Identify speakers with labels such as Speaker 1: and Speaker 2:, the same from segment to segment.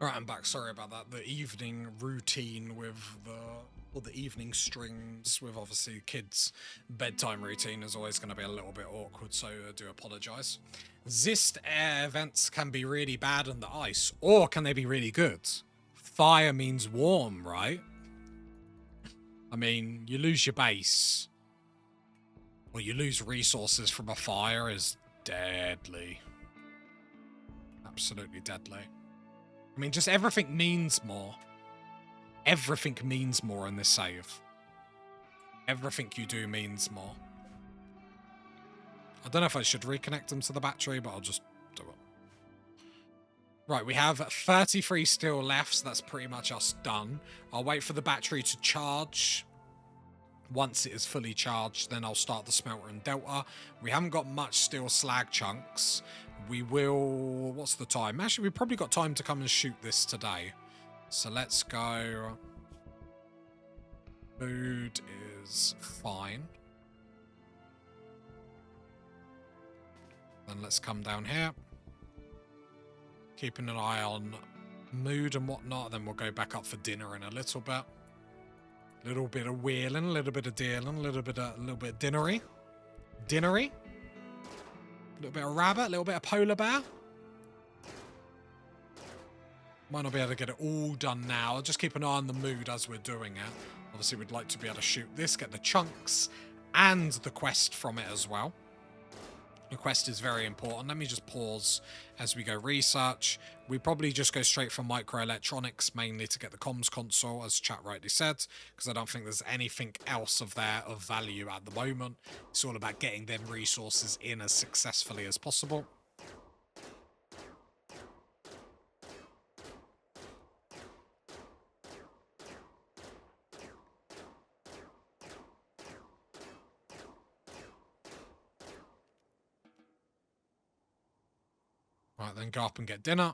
Speaker 1: Alright, I'm back. Sorry about that. The evening routine with the evening strings with obviously kids' bedtime routine is always going to be a little bit awkward, so I do apologise. Zist air events can be really bad on the ice, or can they be really good? Fire means warm, right? I mean, you lose your base, or you lose resources from a fire is deadly. Absolutely deadly. I mean, just everything means more. Everything means more in this save. Everything you do means more. I don't know if I should reconnect them to the battery, but I'll just do it. Right, we have 33 still left, so that's pretty much us done. I'll wait for the battery to charge. Once it is fully charged, then I'll start the smelter in Delta. We haven't got much steel slag chunks. We will... What's the time? Actually, we've probably got time to come and shoot this today. So let's go... Food is fine. Then let's come down here. Keeping an eye on mood and whatnot. Then we'll go back up for dinner in a little bit. A little bit of wheeling, a little bit of dealing, a little bit of dinnery. Dinnery. A little bit of rabbit, a little bit of polar bear. Might not be able to get it all done now. I'll just keep an eye on the mood as we're doing it. Obviously, we'd like to be able to shoot this, get the chunks, and the quest from it as well. The quest is very important. Let me just pause as we go research. We probably just go straight for microelectronics, mainly to get the comms console, as chat rightly said, because I don't think there's anything else of value at the moment. It's all about getting them resources in as successfully as possible. Right, then go up and get dinner.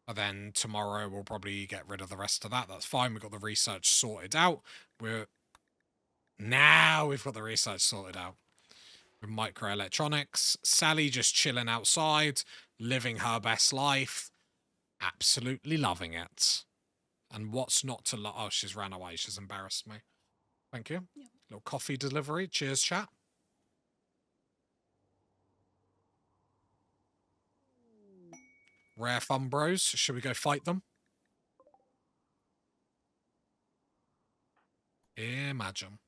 Speaker 1: And then tomorrow we'll probably get rid of the rest of that. That's fine. We've got the research sorted out. Now we've got the research sorted out. With microelectronics. Sally just chilling outside, living her best life. Absolutely loving it. And what's not to love? Oh, she's ran away. She's embarrassed me. Thank you. Yeah. Little coffee delivery. Cheers, chat. Rare fun bros. Should we go fight them? Imagine.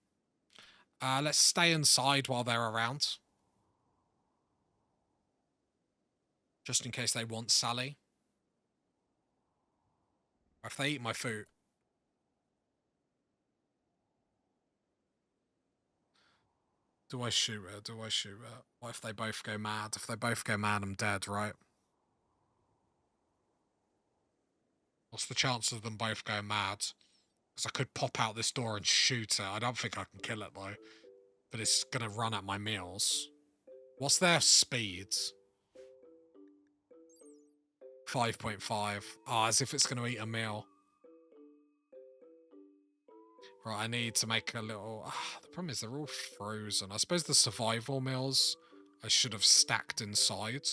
Speaker 1: Let's stay inside while they're around. Just in case they want Sally. Or if they eat my food. Do I shoot her? Do I shoot her? What if they both go mad? If they both go mad, I'm dead, right? What's the chance of them both going mad? Because I could pop out this door and shoot her. I don't think I can kill it, though. But it's going to run at my meals. What's their speed? 5.5. Oh, as if it's going to eat a meal. Right, I need to make a little... the problem is they're all frozen. I suppose the survival meals I should have stacked inside.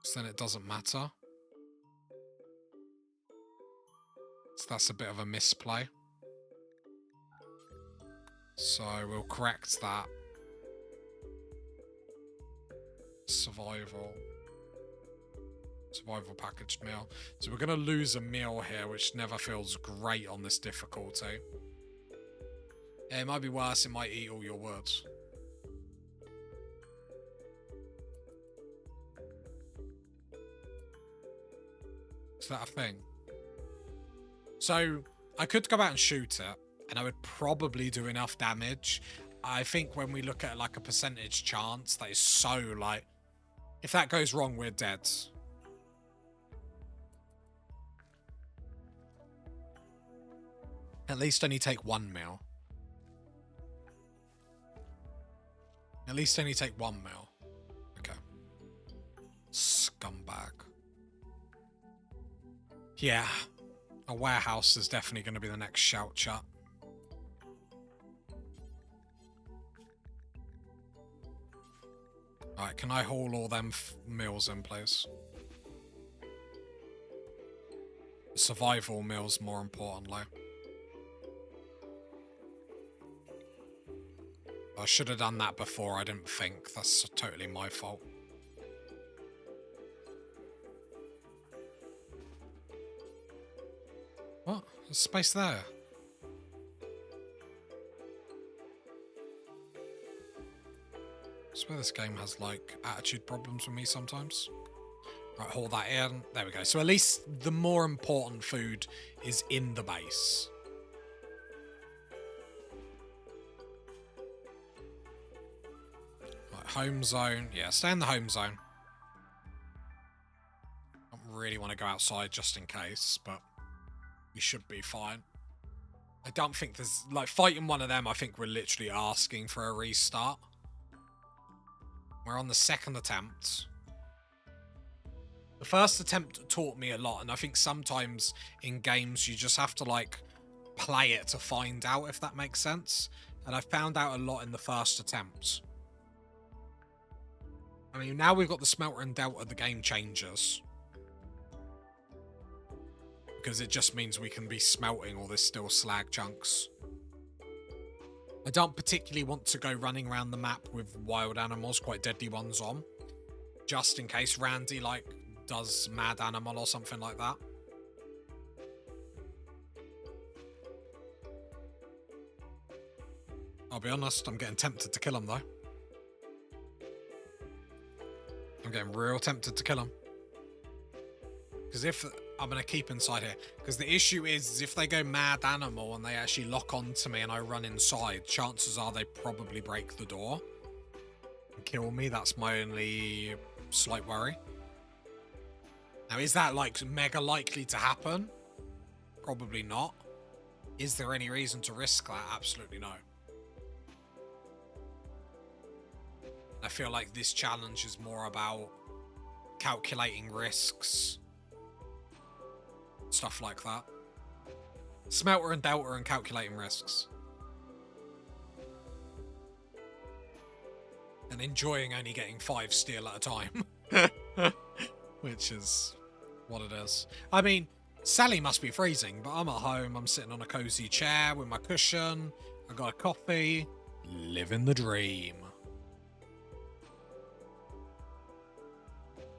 Speaker 1: So then it doesn't matter. So that's a bit of a misplay. So we'll correct that. Survival packaged meal. So we're going to lose a meal here, which never feels great on this difficulty. Yeah, it might be worse. It might eat all your words. Is that a thing? So I could go out and shoot it, and I would probably do enough damage. I think when we look at like a percentage chance, that is so like, if that goes wrong, we're dead. At least only take 1 mil. At least only take 1 mil. Okay. Scumbag. Yeah. A warehouse is definitely going to be the next shout, chat. Alright, can I haul all them meals in, please? Survival meals, more importantly. I should have done that before, I didn't think. That's totally my fault. What? There's space there. I swear this game has, like, attitude problems with me sometimes. Right, haul that in. There we go. So at least the more important food is in the base. Right, home zone. Yeah, stay in the home zone. I don't really want to go outside just in case, but we should be fine. I don't think there's... Like, fighting one of them, I think we're literally asking for a restart. We're on the second attempt. The first attempt taught me a lot, and I think sometimes in games you just have to, like, play it to find out, if that makes sense. And I found out a lot in the first attempt. I mean, now we've got the smelter and delta, the game changes. Because it just means we can be smelting all this still slag chunks. I don't particularly want to go running around the map with wild animals, quite deadly ones on. Just in case Randy, like, does mad animal or something like that. I'll be honest, I'm getting tempted to kill him though. I'm getting real tempted to kill him. Because if... I'm going to keep inside here. Because the issue is if they go mad animal and they actually lock onto me and I run inside, chances are they probably break the door and kill me. That's my only slight worry. Now, is that, like, mega likely to happen? Probably not. Is there any reason to risk that? Absolutely no. I feel like this challenge is more about calculating risks. Stuff like that. Smelter and delta and calculating risks. And enjoying only getting 5 steel at a time. Which is what it is. I mean, Sally must be freezing, but I'm at home, I'm sitting on a cozy chair with my cushion, I got a coffee, living the dream.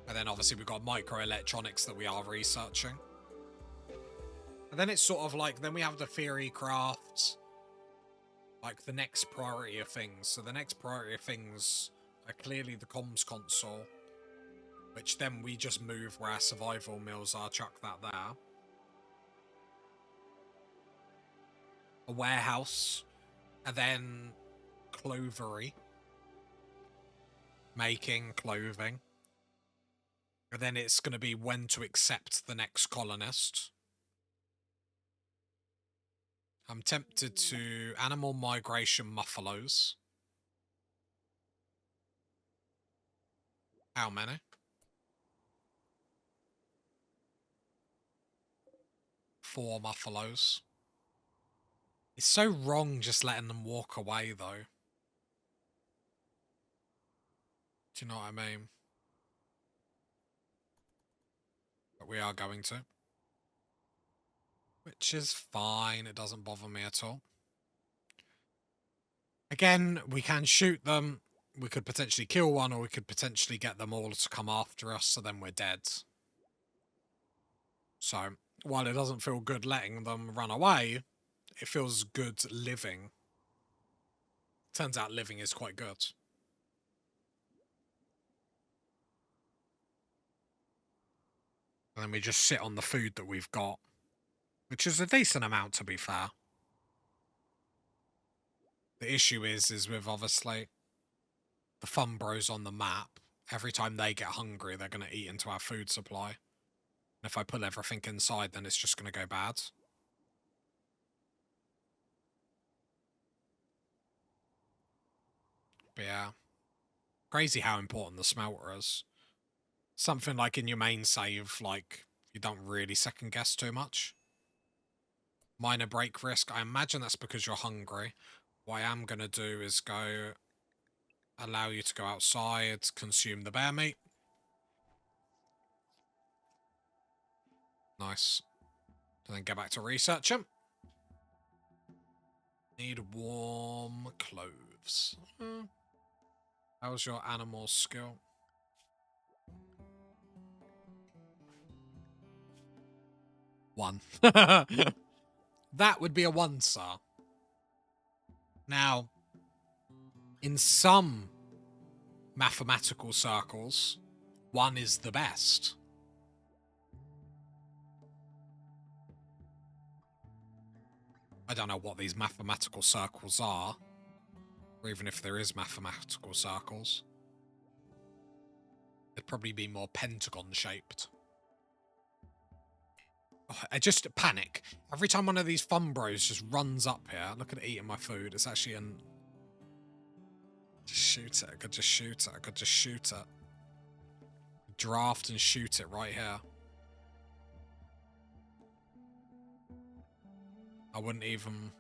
Speaker 1: And then obviously we've got microelectronics that we are researching. And then it's sort of like, then we have the theory craft, like the next priority of things. So the next priority of things are clearly the comms console, which then we just move where our survival mills are, chuck that there. A warehouse, and then clovery, making clothing. And then it's going to be when to accept the next colonist. I'm tempted to animal migration muffalos. How many? 4 muffalos. It's so wrong just letting them walk away, though. Do you know what I mean? But we are going to. Which is fine, it doesn't bother me at all. Again, we can shoot them, we could potentially kill one, or we could potentially get them all to come after us, so then we're dead. So, while it doesn't feel good letting them run away, it feels good living. Turns out living is quite good. And then we just sit on the food that we've got. Which is a decent amount, to be fair. The issue is with, obviously, the fun bros on the map. Every time they get hungry, they're going to eat into our food supply. And if I put everything inside, then it's just going to go bad. But yeah. Crazy how important the smelter is. Something like in your main save, like, you don't really second guess too much. Minor break risk. I imagine that's because you're hungry. What I am going to do is go allow you to go outside, consume the bear meat. Nice. And then go back to research them. Need warm clothes. How's your animal skill? One. That would be a 1 star. Now, in some mathematical circles, 1 is the best. I don't know what these mathematical circles are, or even if there is mathematical circles. It'd probably be more pentagon-shaped. Oh, I just panic. Every time one of these fun bros just runs up here, look at it eating my food. It's actually an... Just shoot it. I could just shoot it. I could just shoot it. Draft and shoot it right here. I wouldn't even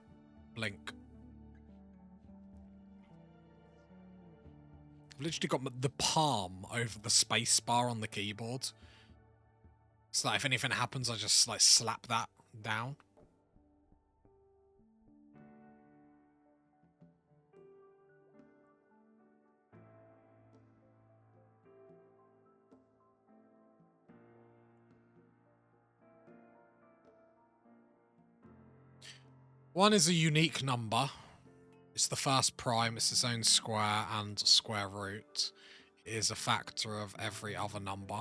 Speaker 1: blink. I've literally got the palm over the space bar on the keyboard. So that if anything happens, I just like slap that down. One is a unique number. It's the first prime, it's its own square and square root. It is a factor of every other number.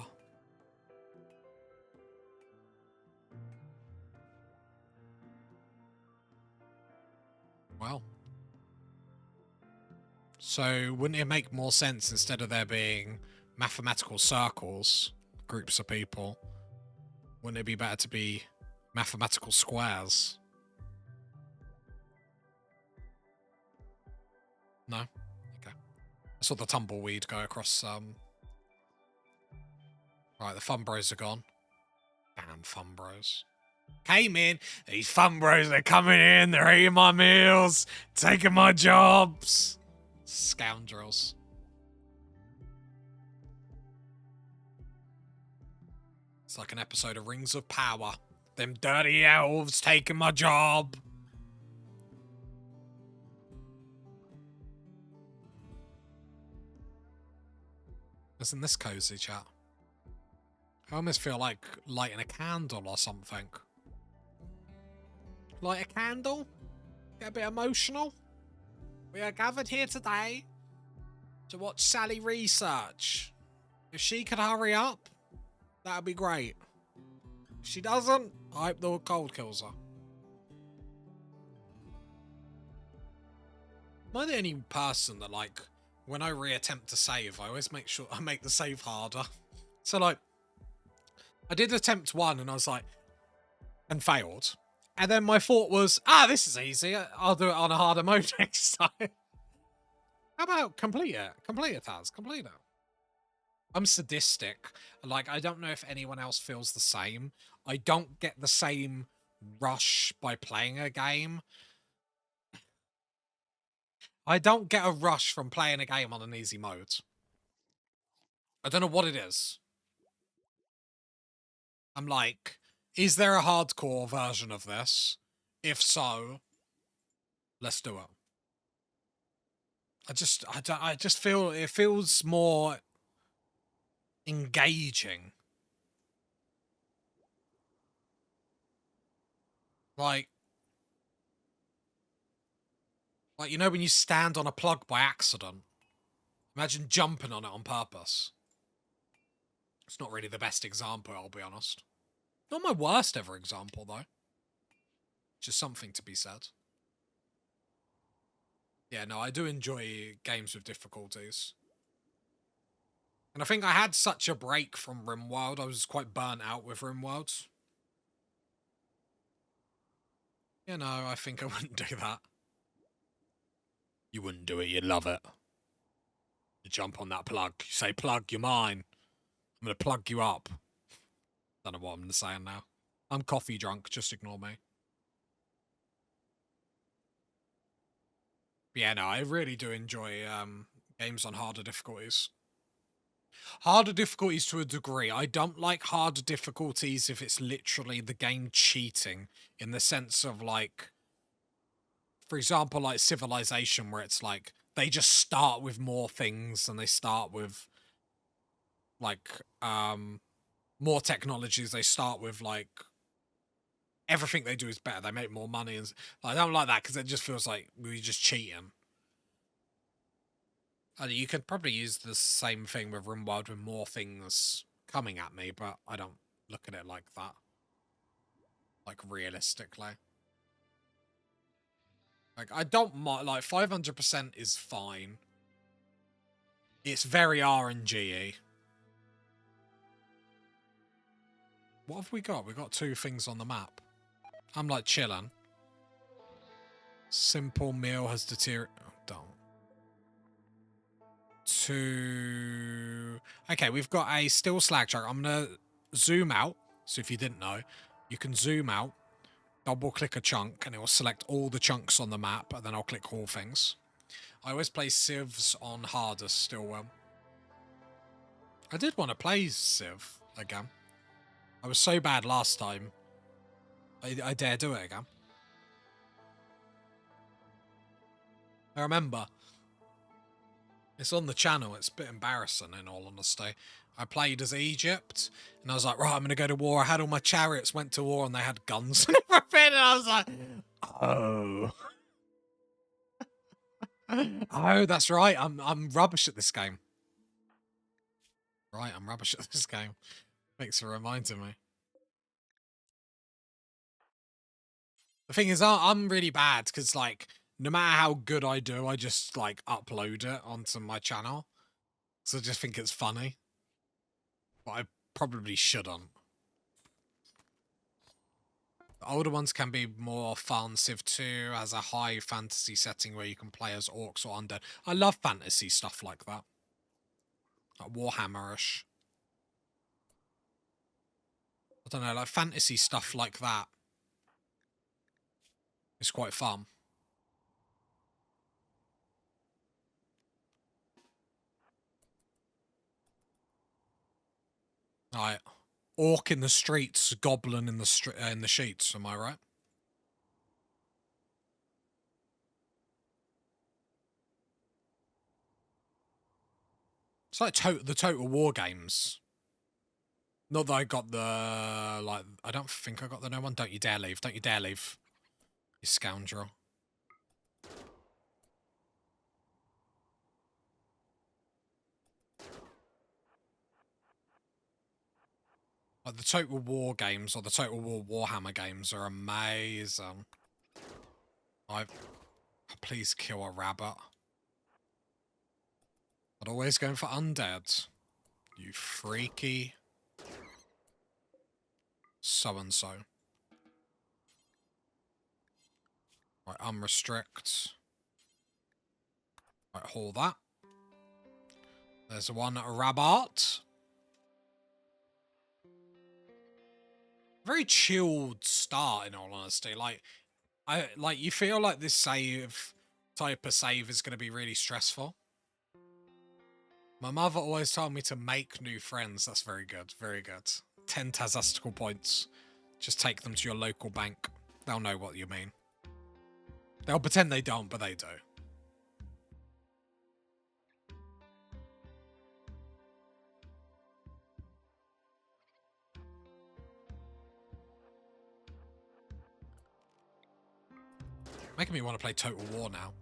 Speaker 1: Well. So wouldn't it make more sense instead of there being mathematical circles, groups of people, wouldn't it be better to be mathematical squares? No? Okay. I saw the tumbleweed go across, Right, the fun bros are gone. Damn fun bros. Came in, these fun bros are coming in, they're eating my meals, taking my jobs. Scoundrels. It's like an episode of Rings of Power. Them dirty elves taking my job. Isn't this cozy, chat? I almost feel like lighting a candle or something. Light a candle? Get a bit emotional? We are gathered here today to watch Sally research. If she could hurry up, that would be great. If she doesn't, I hope the cold kills her. Am I the only person that, like, when I re-attempt to save, I always make sure I make the save harder? So, like, I did attempt 1 and I was like, and failed. And then my thought was, this is easy. I'll do it on a harder mode next time. How about complete it? Complete it, Taz. Complete it. I'm sadistic. Like, I don't know if anyone else feels the same. I don't get the same rush by playing a game. I don't get a rush from playing a game on an easy mode. I don't know what it is. I'm like, is there a hardcore version of this? If so, let's do it. I just feel it feels more engaging. Like, you know when you stand on a plug by accident? Imagine jumping on it on purpose. It's not really the best example, I'll be honest. Not my worst ever example, though. Just something to be said. Yeah, no, I do enjoy games with difficulties. And I think I had such a break from Rimworld. I was quite burnt out with Rimworld. You know, I think I wouldn't do that. You wouldn't do it, you'd love it. You jump on that plug. You say, plug, you're mine. I'm going to plug you up. Don't know what I'm saying now. I'm coffee drunk, just ignore me. But yeah, no, I really do enjoy games on harder difficulties. Harder difficulties to a degree. I don't like harder difficulties if it's literally the game cheating, in the sense of, like, for example, like Civilization, where it's like they just start with more things and they start with, like, more technologies. They start with, like, everything they do is better. They make more money. And I don't like that because it just feels like we're just cheating. And you could probably use the same thing with Rimworld with more things coming at me, but I don't look at it like that. Like, realistically. Like, I don't mind, like, 500% is fine. It's very RNG-y. What have we got? We got 2 things on the map. I'm, like, chilling. Simple meal has deteriorated. Oh, don't. 2... Okay, we've got a steel slag chunk. I'm going to zoom out. So if you didn't know, you can zoom out, double-click a chunk, and it will select all the chunks on the map, and then I'll click all things. I always play Civs on hardest still. I did want to play Civ again. I was so bad last time. I dare do it again. I remember. It's on the channel. It's a bit embarrassing, in all honesty. I played as Egypt, and I was like, right, I'm going to go to war. I had all my chariots, went to war, and they had guns and everything, and I was like, oh. Oh, that's right. I'm rubbish at this game. Right, I'm rubbish at this game. Thanks for reminding me. The thing is, I'm really bad because, like, no matter how good I do, I just, like, upload it onto my channel. So I just think it's funny. But I probably shouldn't. The older ones can be more fun. Civ 2 has a high fantasy setting where you can play as orcs or undead. I love fantasy stuff like that. Like Warhammer-ish. I don't know, like fantasy stuff like that. It's quite fun. Right. Orc in the streets, goblin in the sheets, am I right? It's like the Total War games. Not that I got the, like, I don't think I got the no one. Don't you dare leave. Don't you dare leave. You scoundrel. Like, the Total War games or the Total War Warhammer games are amazing. Please kill a rabbit. But always going for undead. You freaky so-and-so. Right, unrestrict. Right, haul that. There's one rabbit. Very chilled start, in all honesty. Like, you feel like this type of save is going to be really stressful. My mother always told me to make new friends. That's very good. Very good. 10 Tazastical points. Just take them to your local bank. They'll know what you mean. They'll pretend they don't, but they do. Making me want to play Total War now.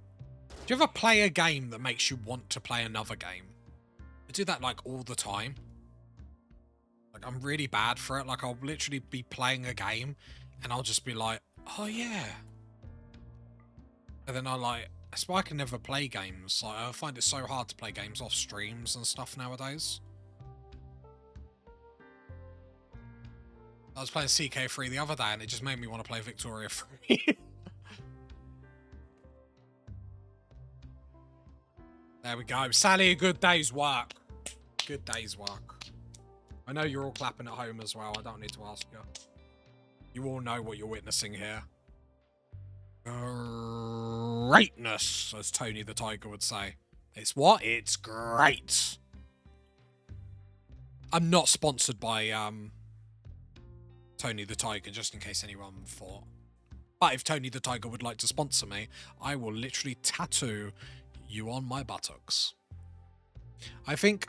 Speaker 1: Do you ever play a game that makes you want to play another game? I do that, like, all the time. Like, I'm really bad for it. Like, I'll literally be playing a game, and I'll just be like, oh, yeah. And then that's why I can never play games. Like, I find it so hard to play games off streams and stuff nowadays. I was playing CK3 the other day, and it just made me want to play Victoria 3. There we go. Sally, a good day's work. Good day's work. I know you're all clapping at home as well. I don't need to ask you. You all know what you're witnessing here. Greatness, as Tony the Tiger would say. It's what? It's great. I'm not sponsored by Tony the Tiger, just in case anyone thought. But if Tony the Tiger would like to sponsor me, I will literally tattoo you on my buttocks. I think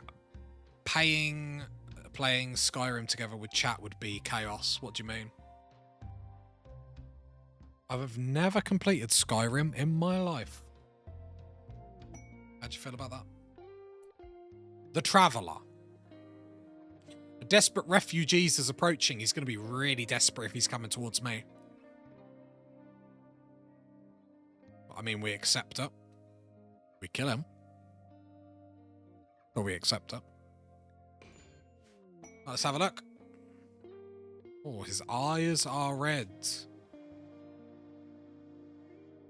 Speaker 1: playing Skyrim together with chat would be chaos. What do you mean? I've never completed Skyrim in my life. How do you feel about that? The Traveller. A desperate refugees is approaching. He's going to be really desperate if he's coming towards me. I mean, we accept it. We kill him. But we accept it. Let's have a look. Oh, his eyes are red.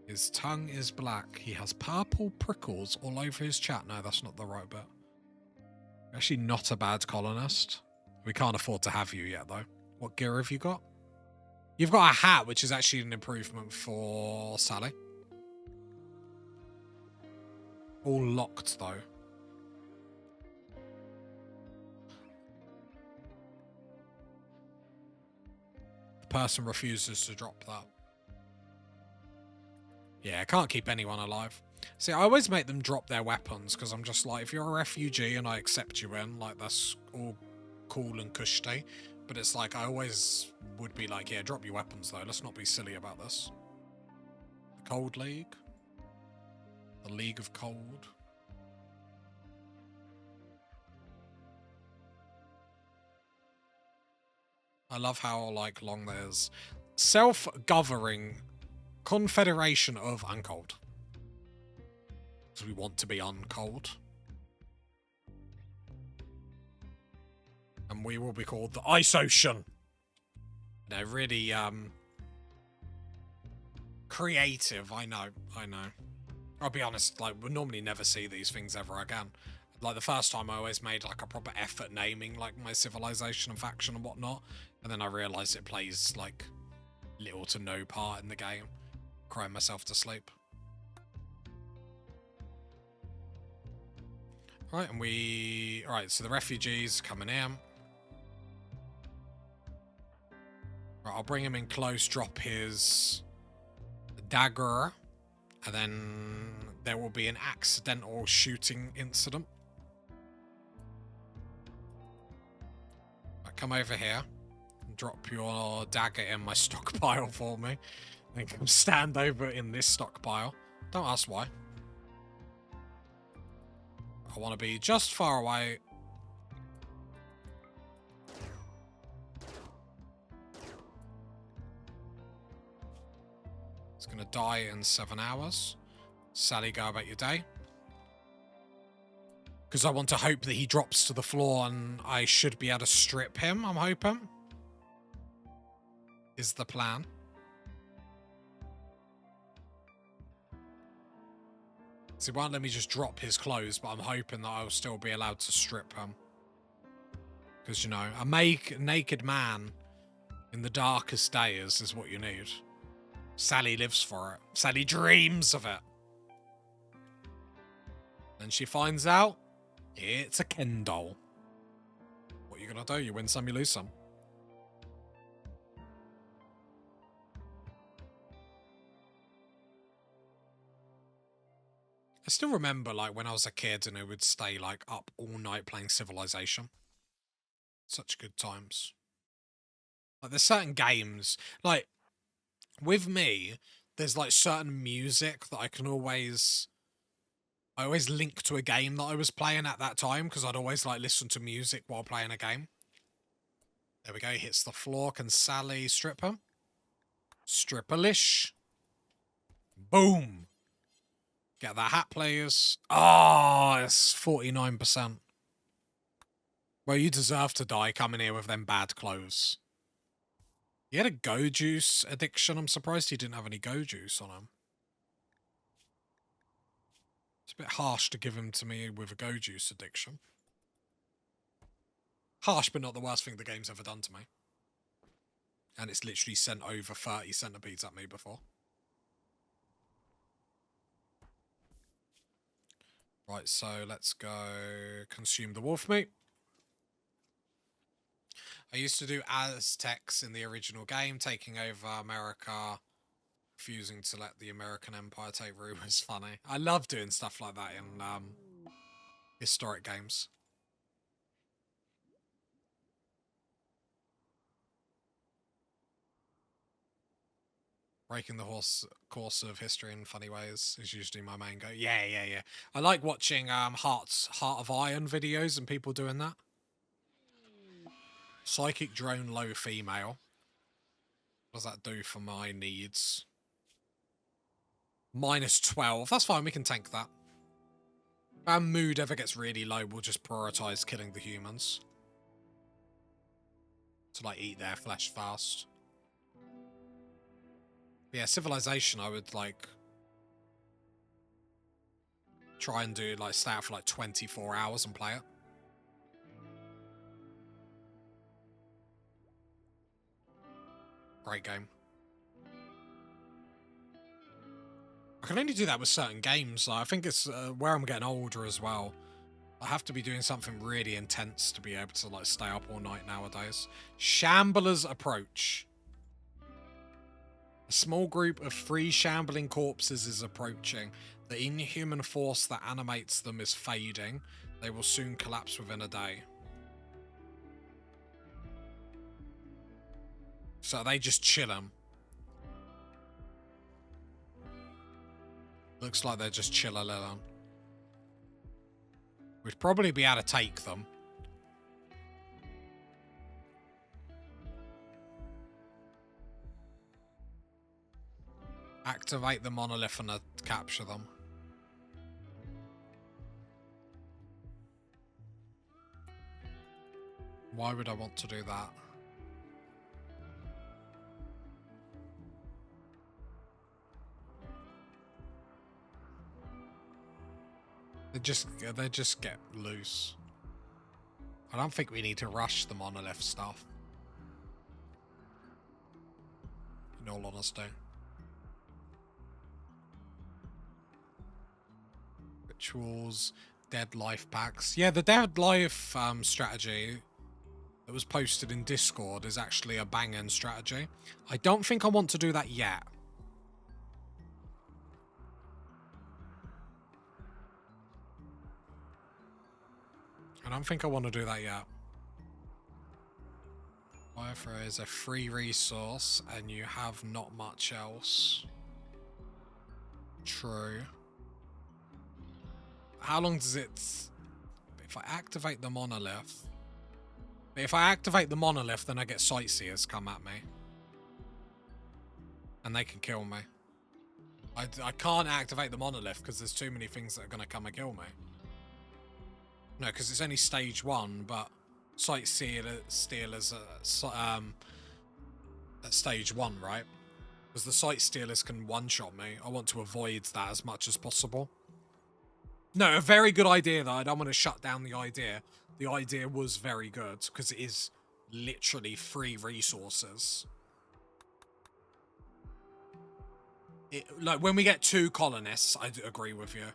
Speaker 1: His tongue is black. He has purple prickles all over his chat. No, that's not the right bit. Actually not a bad colonist. We can't afford to have you yet, though. What gear have you got? You've got a hat, which is actually an improvement for Sally. All locked, though. The person refuses to drop that. Yeah, I can't keep anyone alive. See, I always make them drop their weapons, because I'm just like, if you're a refugee and I accept you in, like, that's all cool and cushy. But it's like, I always would be like, yeah, drop your weapons, though. Let's not be silly about this. The Cold League. The League of Cold. I love how, like, long there's self-governing Confederation of Uncold. Because we want to be uncold. And we will be called the Ice Ocean. They're really, creative, I know. I'll be honest, like, we'll normally never see these things ever again. Like, the first time I always made, like, a proper effort naming, like, my civilization and faction and whatnot. And then I realised it plays, like, little to no part in the game. Crying myself to sleep. Right, and we... Alright, so the refugees coming in. Right, I'll bring him in close, drop his dagger. And then there will be an accidental shooting incident. Right, come over here. Drop your dagger in my stockpile for me. Then come stand over in this stockpile. Don't ask why. I want to be just far away. It's going to die in 7 hours. Sally, go about your day. Because I want to hope that he drops to the floor and I should be able to strip him, I'm hoping. Is the plan. So he won't let me just drop his clothes, but I'm hoping that I'll still be allowed to strip him. Because, you know, a naked man in the darkest days is what you need. Sally lives for it. Sally dreams of it. Then she finds out it's a Ken doll. What are you going to do? You win some, you lose some. I still remember, like, when I was a kid and I would stay, like, up all night playing Civilization. Such good times. Like, there's certain games, like, with me, there's, like, certain music that I always link to a game that I was playing at that time, because I'd always, like, listen to music while playing a game. There we go, he hits the floor. Can Sally strip him? Stripperlish. Boom. Get that hat, players. Oh, it's 49%. Well, you deserve to die coming here with them bad clothes. He had a go juice addiction. I'm surprised he didn't have any go juice on him. It's a bit harsh to give him to me with a go juice addiction. Harsh, but not the worst thing the game's ever done to me. And it's literally sent over 30 centipedes at me before. Right, so let's go consume the wolf meat. I used to do Aztecs in the original game, taking over America, refusing to let the American Empire take root was funny. I love doing stuff like that in historic games. Breaking the course of history in funny ways is usually my main go. Yeah. I like watching Heart of Iron videos and people doing that. Psychic drone low female. What does that do for my needs? -12. That's fine, we can tank that. If our mood ever gets really low, we'll just prioritize killing the humans. To, like, eat their flesh fast. Yeah, Civilization, I would, like, try and do, like, stay out for, like, 24 hours and play it. Great game. I can only do that with certain games. Like, I think it's where I'm getting older as well. I have to be doing something really intense to be able to, like, stay up all night nowadays. Shambler's Approach. A small group of 3 shambling corpses is approaching. The inhuman force that animates them is fading. They will soon collapse within a day. So they just chill them. Looks like they're just chilla-lilla. We'd probably be able to take them. Activate the monolith and capture them. Why would I want to do that? They just get loose. I don't think we need to rush the monolith stuff. In all honesty. Rituals, dead life packs. Yeah, the dead life strategy that was posted in Discord is actually a banging strategy. I don't think I want to do that yet. I don't think I want to do that yet. Wi-Fi is a free resource and you have not much else. True. How long does it... If I activate the monolith... If I activate the monolith, then I get sightseers come at me. And they can kill me. I can't activate the monolith because there's too many things that are going to come and kill me. No, because it's only stage 1, but Sightstealers at stage 1, right? Because the Sightstealers can one-shot me. I want to avoid that as much as possible. No, a very good idea, though. I don't want to shut down the idea. The idea was very good, because it is literally free resources. Like, when we get 2 colonists, I agree with you.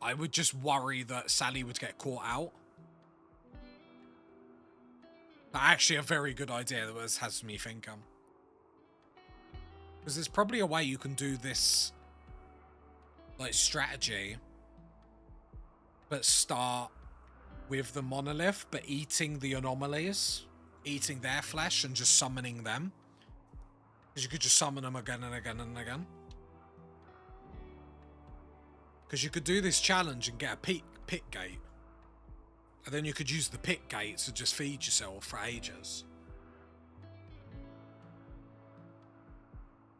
Speaker 1: I would just worry that Sally would get caught out. But actually a very good idea that has me thinking. Because there's probably a way you can do this, like, strategy, but start with the monolith, but eating the anomalies, eating their flesh and just summoning them. Because you could just summon them again and again and again. Because you could do this challenge and get a pit gate. And then you could use the pit gate to just feed yourself for ages.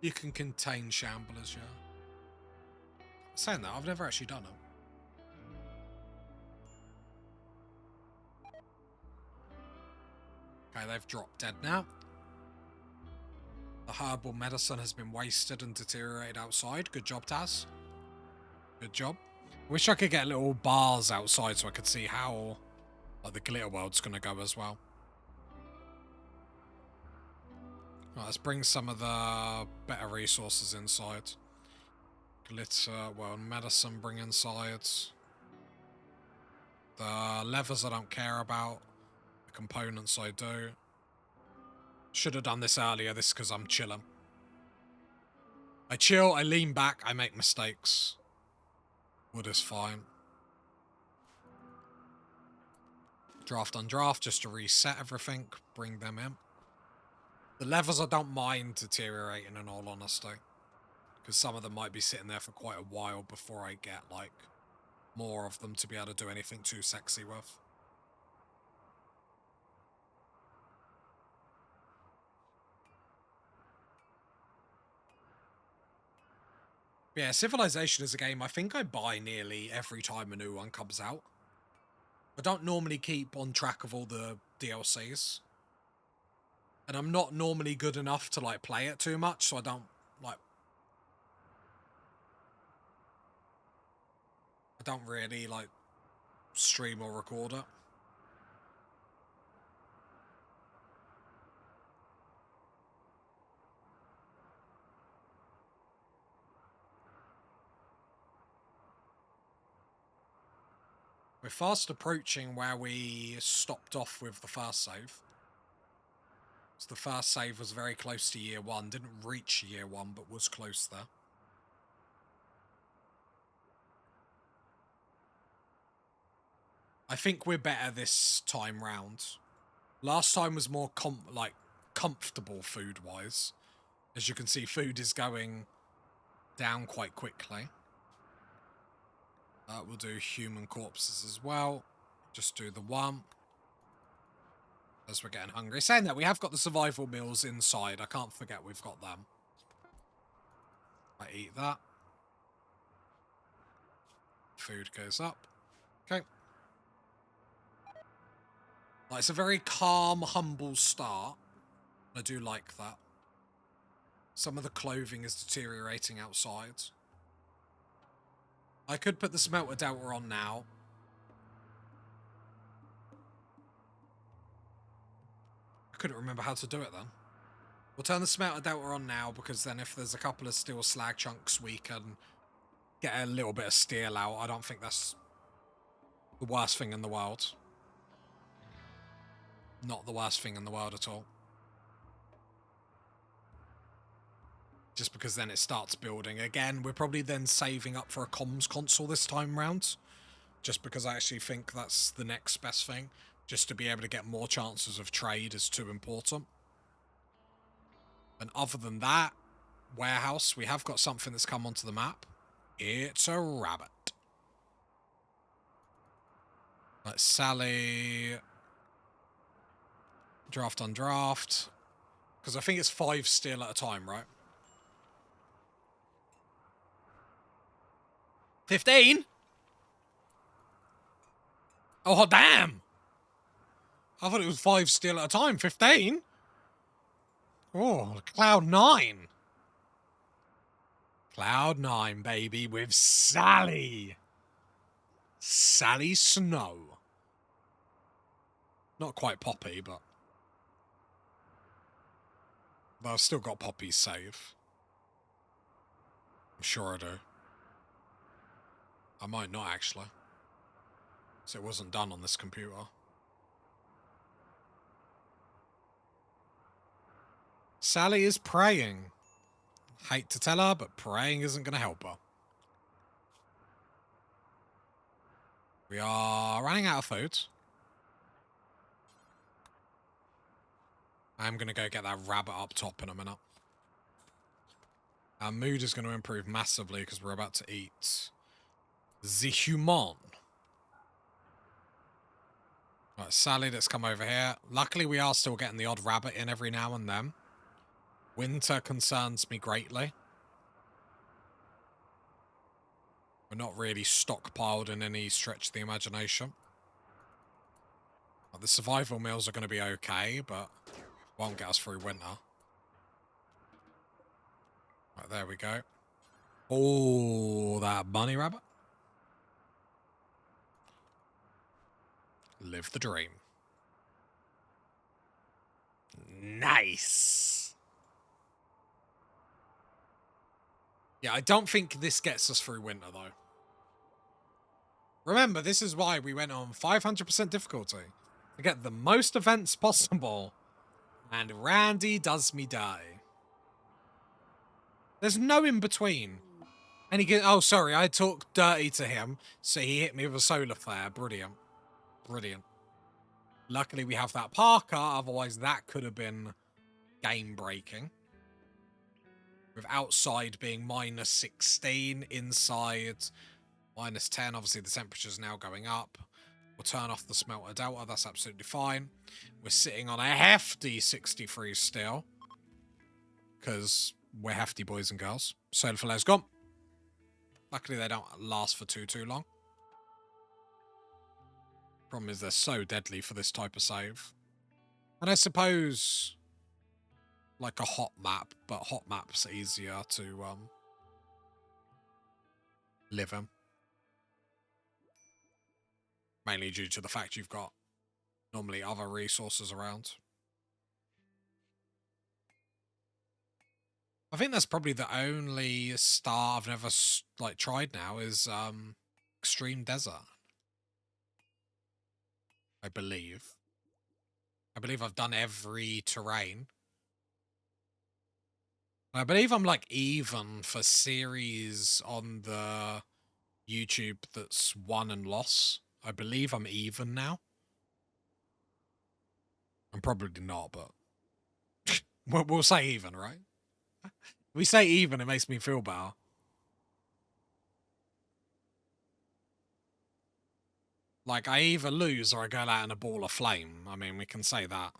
Speaker 1: You can contain shamblers, yeah. Saying that, I've never actually done them. Okay, they've dropped dead now. The herbal medicine has been wasted and deteriorated outside. Good job, Taz. Good job. Wish I could get little bars outside so I could see how, like, the glitter world's going to go as well. Right, let's bring some of the better resources inside. Glitter, well, medicine bring inside. The levers I don't care about. The components I do. Should have done this earlier, this is because I'm chilling. I chill, I lean back, I make mistakes. Wood is fine. Draft on draft, just to reset everything, bring them in. The levers I don't mind deteriorating, in all honesty. Because some of them might be sitting there for quite a while before I get, like, more of them to be able to do anything too sexy with. Yeah, Civilization is a game I think I buy nearly every time a new one comes out. I don't normally keep on track of all the DLCs. And I'm not normally good enough to, like, play it too much, so I don't, like... I don't really, like, stream or record it. We're fast approaching where we stopped off with the first save. So the first save was very close to year one. Didn't reach year one, but was close there. I think we're better this time round. Last time was more comfortable food-wise. As you can see, food is going down quite quickly. We'll do human corpses as well. Just do the one. As we're getting hungry. Saying that, we have got the survival meals inside. I can't forget we've got them. I eat that. Food goes up. Okay. Like, it's a very calm, humble start. I do like that. Some of the clothing is deteriorating outside. I could put the smelter delta on now. I couldn't remember how to do it then. We'll turn the smelter delta on now, because then if there's a couple of steel slag chunks, we can get a little bit of steel out. I don't think that's the worst thing in the world. Not the worst thing in the world at all. Just because then it starts building. Again, we're probably then saving up for a comms console this time round. Just because I actually think that's the next best thing. Just to be able to get more chances of trade is too important. And other than that, warehouse, we have got something that's come onto the map. It's a rabbit. Like Sally. Draft on draft. Because I think it's 5 steel at a time, right? 15? Oh, damn! I thought it was 5 steel at a time. 15? Oh, Cloud 9. Cloud 9, baby, with Sally. Sally Snow. Not quite Poppy, but... I've still got Poppy's save. I'm sure I do. I might not, actually. So it wasn't done on this computer. Sally is praying. Hate to tell her, but praying isn't going to help her. We are running out of food. I'm going to go get that rabbit up top in a minute. Our mood is going to improve massively because we're about to eat the human. Right, Sally, let's come over here. Luckily, we are still getting the odd rabbit in every now and then. Winter concerns me greatly. We're not really stockpiled in any stretch of the imagination. Like, the survival meals are going to be okay, but won't get us through winter. Right, there we go. Oh, that bunny rabbit. Live the dream. Nice. Yeah, I don't think this gets us through winter, though. Remember, this is why we went on 500% difficulty. To get the most events possible. And Randy does me die. There's no in-between. And he can... Oh, sorry, I talked dirty to him, so he hit me with a solar flare. Brilliant. Brilliant. Luckily, we have that Parker, otherwise that could have been game-breaking. With outside being minus 16, inside minus 10. Obviously, the temperature's now going up. We'll turn off the smelter delta, that's absolutely fine. We're sitting on a hefty 63 still. Because we're hefty boys and girls. Solar flare's gone. Luckily, they don't last for too long. Problem is they're so deadly for this type of save. And I suppose like a hot map, but hot maps are easier to live in. Mainly due to the fact you've got normally other resources around. I think that's probably the only star I've never like tried now is Extreme Desert. I believe I've done every terrain. I believe I'm like even for series on the YouTube that's won and lost. I believe I'm even now. I'm probably not, but we'll say even, right? If we say even, it makes me feel better. Like, I either lose or I go out in a ball of flame. I mean, we can say that.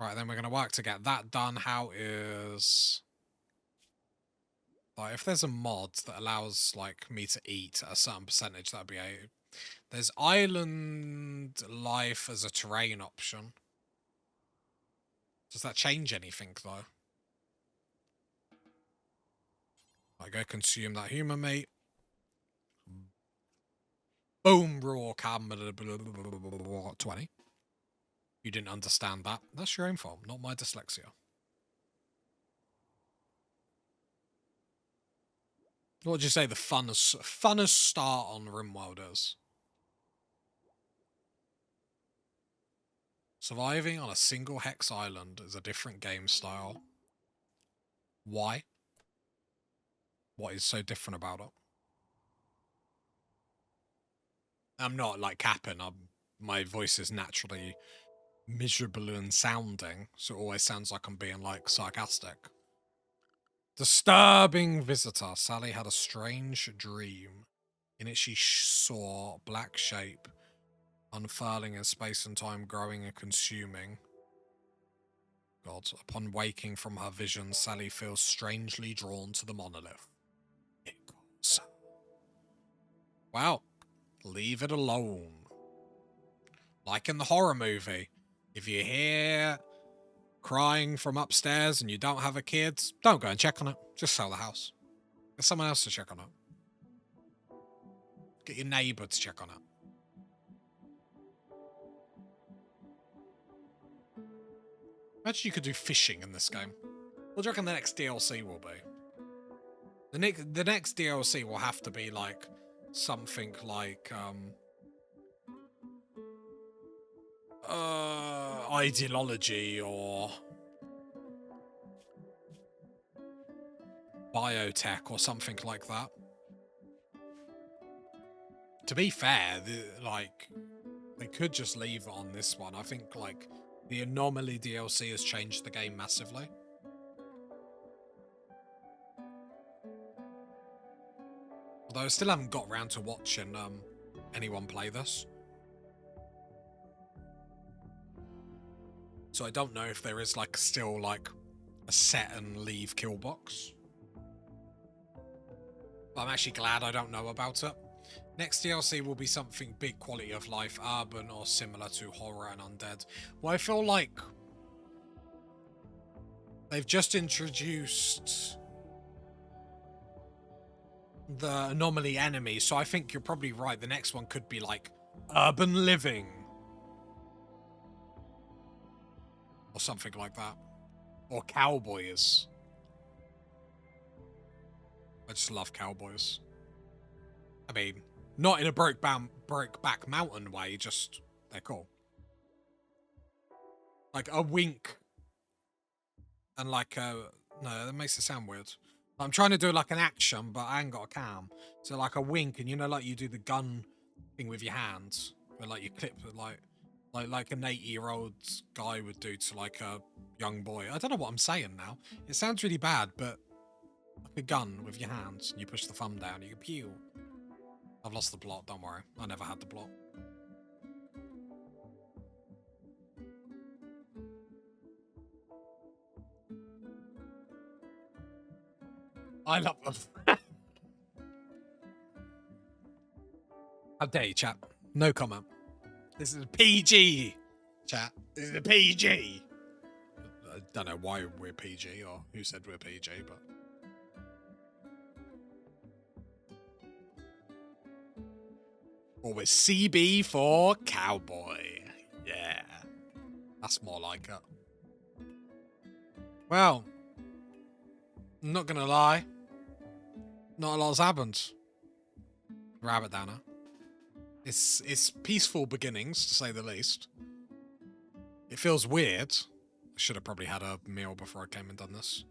Speaker 1: Right, then we're going to work to get that done. How is... Like, if there's a mod that allows, like, me to eat at a certain percentage, that'd be a... There's island life as a terrain option. Does that change anything, though? I go consume that human meat. Boom, raw cam, 20. You didn't understand that. That's your own fault, not my dyslexia. What would you say the funnest start on Rimworld is? Surviving on a single hex island is a different game style. Why? What is so different about it? I'm not like capping. My voice is naturally miserable and sounding, so it always sounds like I'm being like sarcastic. Disturbing visitor. Sally had a strange dream. In it she saw black shape unfurling in space and time, growing and consuming. God, upon waking from her vision, Sally feels strangely drawn to the monolith. It goes. Wow. Leave it alone. Like in the horror movie, if you hear crying from upstairs and you don't have a kid, don't go and check on it. Just sell the house. Get someone else to check on it. Get your neighbour to check on it. Imagine you could do fishing in this game. What do you reckon the next DLC will be? The next DLC will have to be like something like ideology or biotech or something like that. To be fair, they could just leave it on this one. I think like the Anomaly DLC has changed the game massively. Although I still haven't got around to watching anyone play this. So I don't know if there is like still like a set and leave kill box. But I'm actually glad I don't know about it. Next DLC will be something big quality of life, urban or similar to horror and undead. Well, I feel like they've just introduced the Anomaly enemy, so I think you're probably right. The next one could be like urban living or something like that, or cowboys. I just love cowboys. I mean, not in a Brokeback Mountain way, just they're cool. Like a wink and like a... No, that makes it sound weird. I'm trying to do like an action, but I ain't got a cam. So like a wink, and you know, like you do the gun thing with your hands, where like you clip it like an 80-year-old guy would do to like a young boy. I don't know what I'm saying now. It sounds really bad, but like a gun with your hands, and you push the thumb down, you go pew. I've lost the plot, don't worry. I never had the plot. I love them. How dare you, chat? No comment. This is a PG, chat. This is a PG. I don't know why we're PG or who said we're PG, but... Or we're CB for cowboy. Yeah. That's more like it. Well, I'm not gonna lie. Not a lot's happened. Rabbit Downer. It's peaceful beginnings, to say the least. It feels weird. I should have probably had a meal before I came and done this.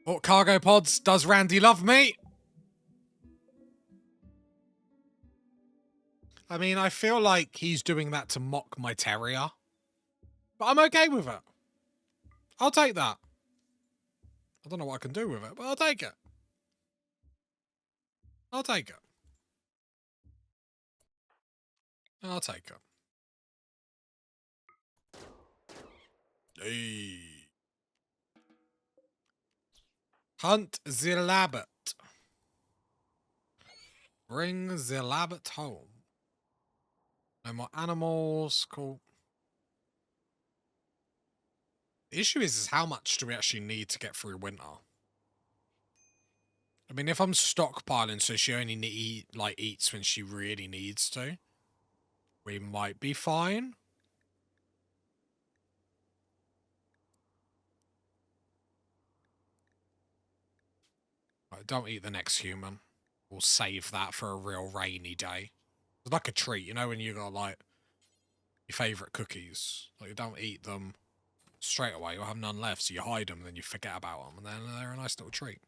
Speaker 1: Oh, cargo pods. Does Randy love me? I mean, I feel like he's doing that to mock my terrier. But I'm okay with it. I'll take that. I don't know what I can do with it, but I'll take it. I'll take it. I'll take it. Hey. Hunt the rabbit. Bring the rabbit home. No more animals. Cool. The issue is how much do we actually need to get through winter? I mean, if I'm stockpiling so she only eats when she really needs to, we might be fine. Right, don't eat the next human. We'll save that for a real rainy day. It's like a treat, you know, when you got like your favourite cookies. Like, you don't eat them straight away. You'll have none left, so you hide them and then you forget about them, and then they're a nice little treat.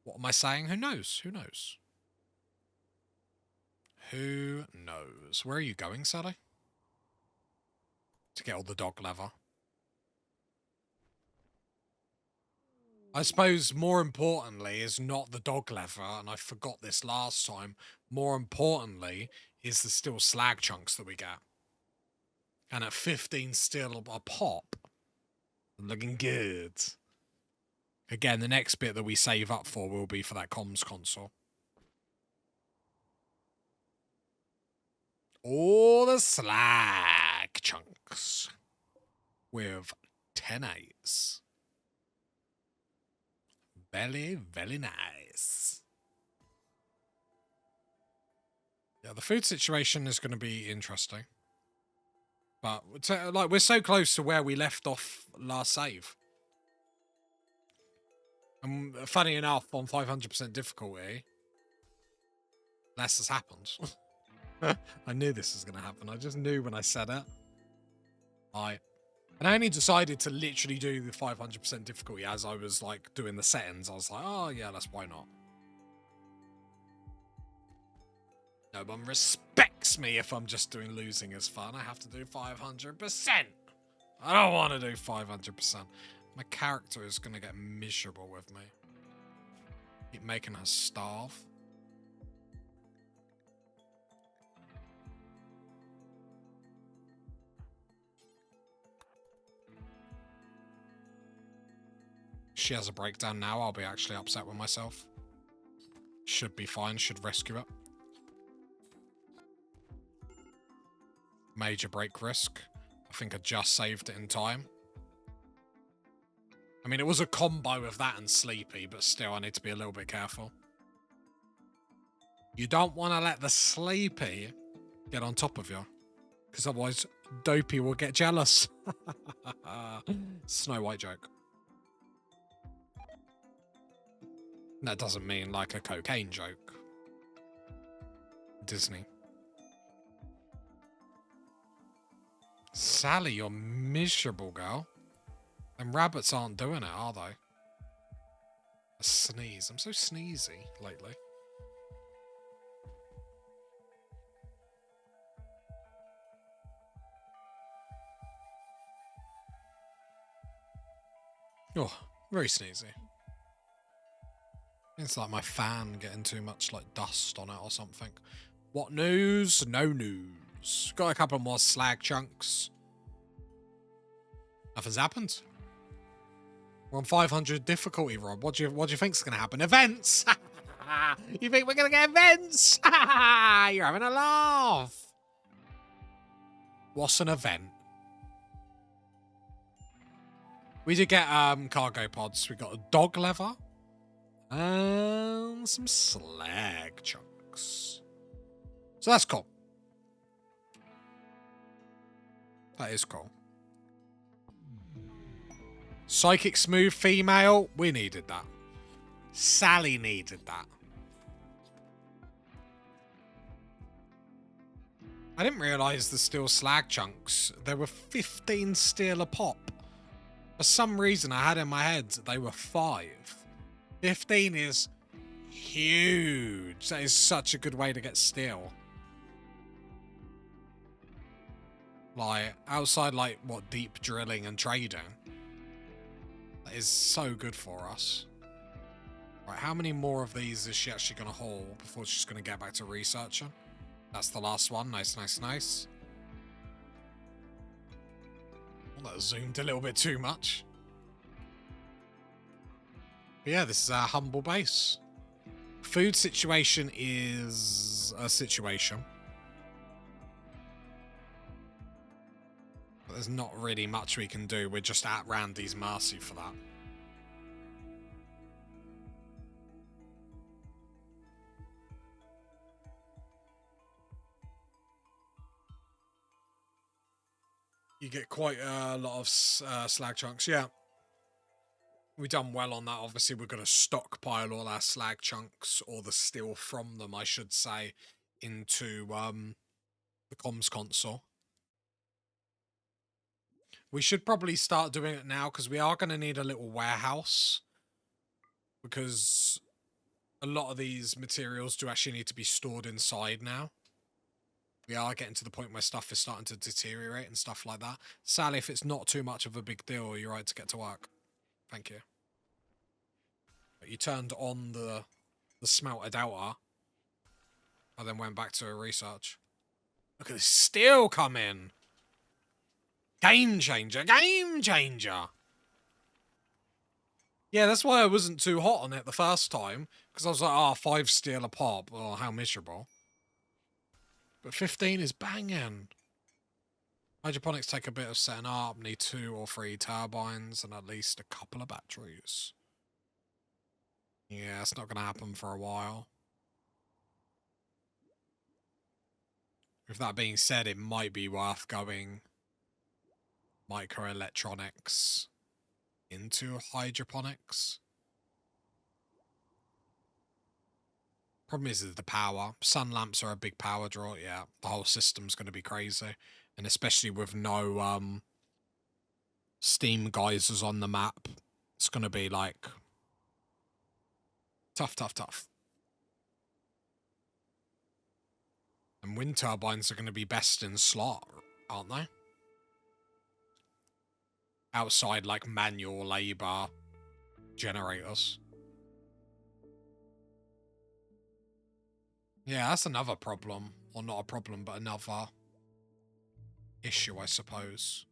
Speaker 1: What am I saying? Who knows? Who knows? Who knows? Where are you going, Sally? To get all the dog leather. I suppose more importantly is not the dog leather, and I forgot this last time. More importantly is the steel slag chunks that we get. And at 15 steel a pop, looking good. Again, the next bit that we save up for will be for that comms console. All the slag chunks with 10-8s. Very, very nice. Yeah, the food situation is going to be interesting. But like, we're so close to where we left off last save. And funny enough, on 500% difficulty, less has happened. I knew this was going to happen. I just knew when I said it. And I only decided to literally do the 500% difficulty as I was like doing the settings. I was like, oh yeah, why not? No one respects me if I'm just doing losing as fun. I have to do 500%. I don't want to do 500%. My character is going to get miserable with me. Keep making her starve. She has a breakdown now. I'll be actually upset with myself. Should be fine. Should rescue it. Major break risk. I think I just saved it in time. I mean, it was a combo of that and sleepy, but still, I need to be a little bit careful. You don't want to let the sleepy get on top of you, because otherwise Dopey will get jealous. Snow White joke. That doesn't mean like a cocaine joke. Disney. Sally, you're miserable, girl. Them rabbits aren't doing it, are they? A sneeze. I'm so sneezy lately. Oh, very sneezy. It's like my fan getting too much like dust on it or something. What news? No news. Got a couple more slag chunks. Nothing's happened. We're on 500 difficulty, Rob. What do you think's gonna happen? Events! You think we're gonna get events? You're having a laugh. What's an event? We did get cargo pods. We got a dog leather. And some slag chunks. So that's cool. That is cool. Psychic smooth female. We needed that. Sally needed that. I didn't realise the steel slag chunks. There were 15 steel a pop. For some reason, I had in my head that they were 5. 15 is huge. That is such a good way to get steel. Like, outside, like, what, deep drilling and trading. That is so good for us. Right, how many more of these is she actually going to haul before she's going to get back to researching? That's the last one. Nice, nice, nice. Well, that zoomed a little bit too much. But yeah, this is our humble base. Food situation is a situation. But there's not really much we can do. We're just at Randy's mercy for that. You get quite a lot of slag chunks. Yeah. We've done well on that. Obviously, we're going to stockpile all our slag chunks, or the steel from them, I should say, into the comms console. We should probably start doing it now, because we are going to need a little warehouse. Because a lot of these materials do actually need to be stored inside now. We are getting to the point where stuff is starting to deteriorate and stuff like that. Sally, if it's not too much of a big deal, you're right to get to work. Thank you. But you turned on the smelter delta. I then went back to a research. Look at this steel come in. Game changer. Game changer. Yeah, that's why I wasn't too hot on it the first time. Because I was like, oh, 5 steel a pop. Oh, how miserable. But 15 is banging. Hydroponics take a bit of setting up. Need 2 or 3 turbines and at least a couple of batteries. Yeah, it's not going to happen for a while. With that being said, it might be worth going microelectronics into hydroponics. Problem is the power. Sun lamps are a big power draw. Yeah, the whole system's going to be crazy. And especially with no steam geysers on the map, it's going to be like tough, tough, tough. And wind turbines are going to be best in slot, aren't they? Outside, like, manual labour generators. Yeah, that's another problem. Or not a problem, but another issue, I suppose.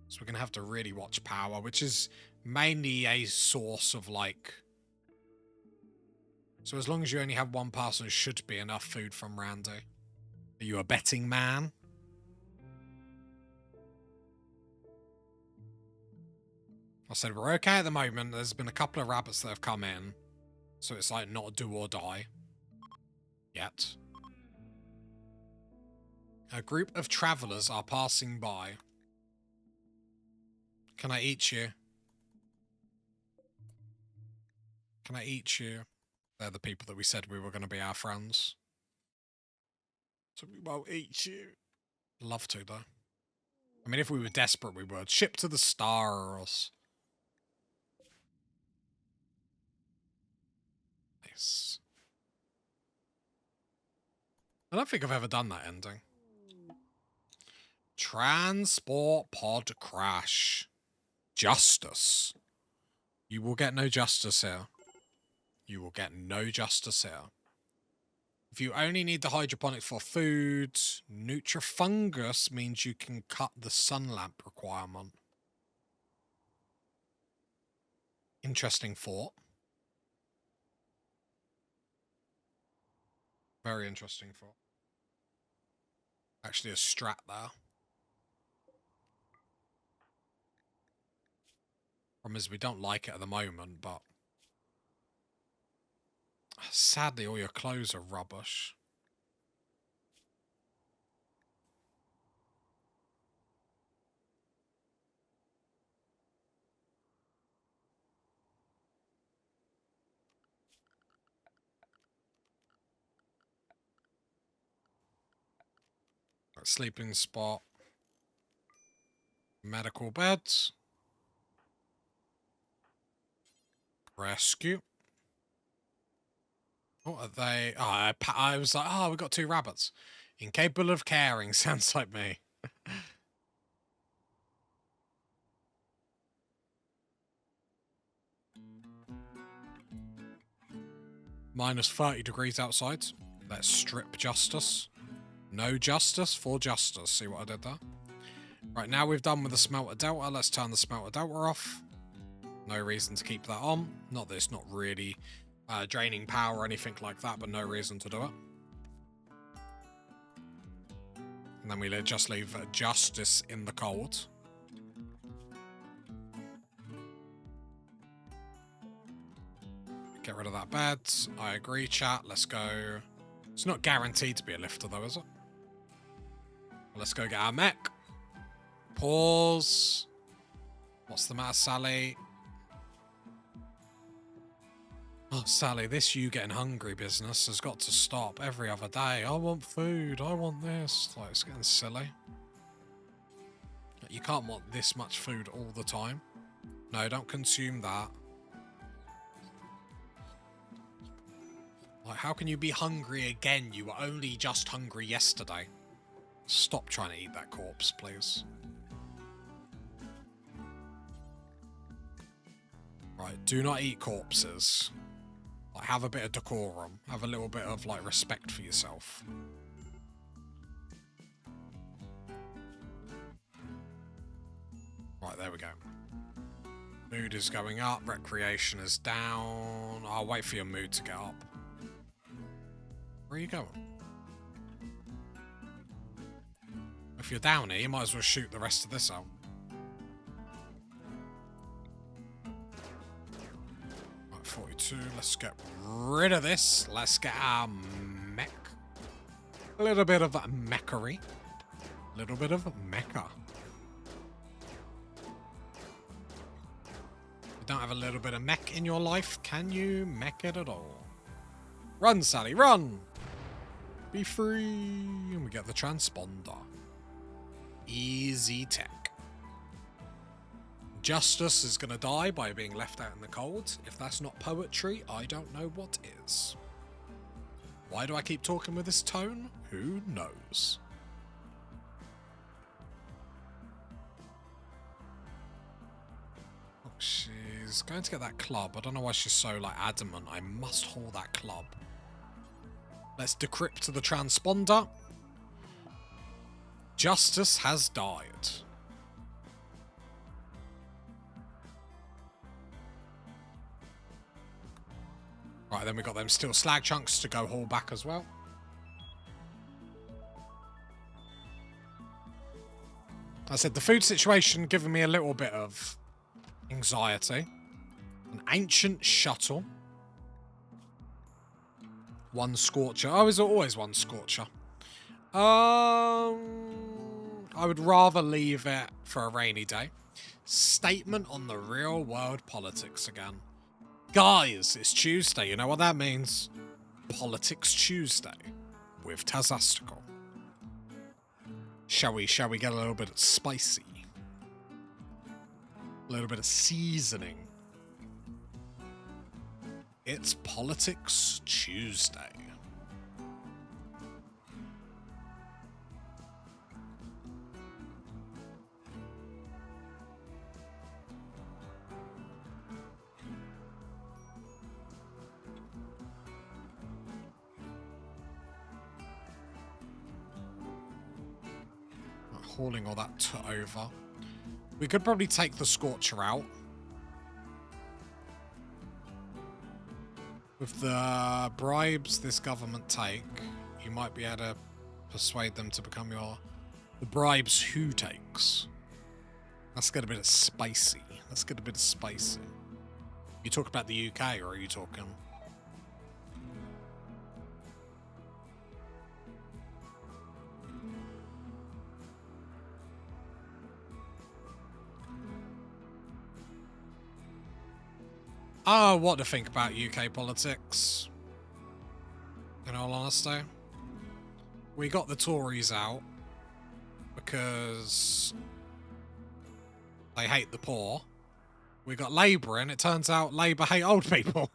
Speaker 1: So we're going to have to really watch power, which is mainly a source of, like... So as long as you only have one person, it should be enough food from Randy. Are you a betting man? I said, we're okay at the moment. There's been a couple of rabbits that have come in. So it's like not do or die. Yet. A group of travelers are passing by. Can I eat you? Can I eat you? They're the people that we said we were going to be our friends. So we won't eat you. Love to, though. I mean, if we were desperate, we would. Ship to the stars. Nice. I don't think I've ever done that ending. Transport pod crash. Justice. You will get no justice here. You will get no justice here. If you only need the hydroponics for food, Nutrifungus means you can cut the sun lamp requirement. Interesting thought. Very interesting thought. Actually a strat there. Problem is we don't like it at the moment, but sadly all your clothes are rubbish. Sleeping spot. Medical beds. Rescue. What are they? Oh, I was like, oh, we got 2 rabbits. Incapable of caring. Sounds like me. Minus 30 degrees outside. Let's strip justice. No justice for justice. See what I did there? Right, now we've done with the smelter delta. Let's turn the smelter delta off. No reason to keep that on. Not that it's not really draining power or anything like that, but no reason to do it. And then we just leave justice in the cold. Get rid of that bed. I agree, chat. Let's go. It's not guaranteed to be a lifter, though, is it? Let's go get our mech. Pause. What's the matter, Sally? Oh, Sally, this you getting hungry business has got to stop every other day. I want food. I want this. Like, it's getting silly. You can't want this much food all the time. No, don't consume that. Like, how can you be hungry again? You were only just hungry yesterday. Stop trying to eat that corpse, please. Right, do not eat corpses. Like, have a bit of decorum. Have a little bit of, like, respect for yourself. Right, there we go. Mood is going up. Recreation is down. I'll wait for your mood to get up. Where are you going? If you're down here, you might as well shoot the rest of this out. Right, 42. Let's get rid of this. Let's get our mech. A little bit of mechery. A little bit of mecha. You don't have a little bit of mech in your life, can you mech it at all? Run, Sally, run! Be free. And we get the transponder. Easy tech. Justice is going to die by being left out in the cold. If that's not poetry, I don't know what is. Why do I keep talking with this tone? Who knows? Oh, she's going to get that club. I don't know why she's so, like, adamant. I must hold that club. Let's decrypt the transponder. Justice has died. Right, then we got them steel slag chunks to go haul back as well. I said the food situation giving me a little bit of anxiety. An ancient shuttle. One scorcher. Oh, is there always one scorcher? I would rather leave it for a rainy day. Statement on the real world politics again. Guys, it's Tuesday. You know what that means? Politics Tuesday with Tazastical. Shall we get a little bit of spicy? A little bit of seasoning. It's Politics Tuesday. Hauling all that over. We could probably take the Scorcher out. With the bribes this government take, you might be able to persuade them to become the bribes who takes. Let's get a bit of spicy. Let's get a bit of spicy. You talk about the UK, or are you talking... Oh, what to think about UK politics, in all honesty. We got the Tories out because they hate the poor. We got Labour in. It turns out Labour hate old people.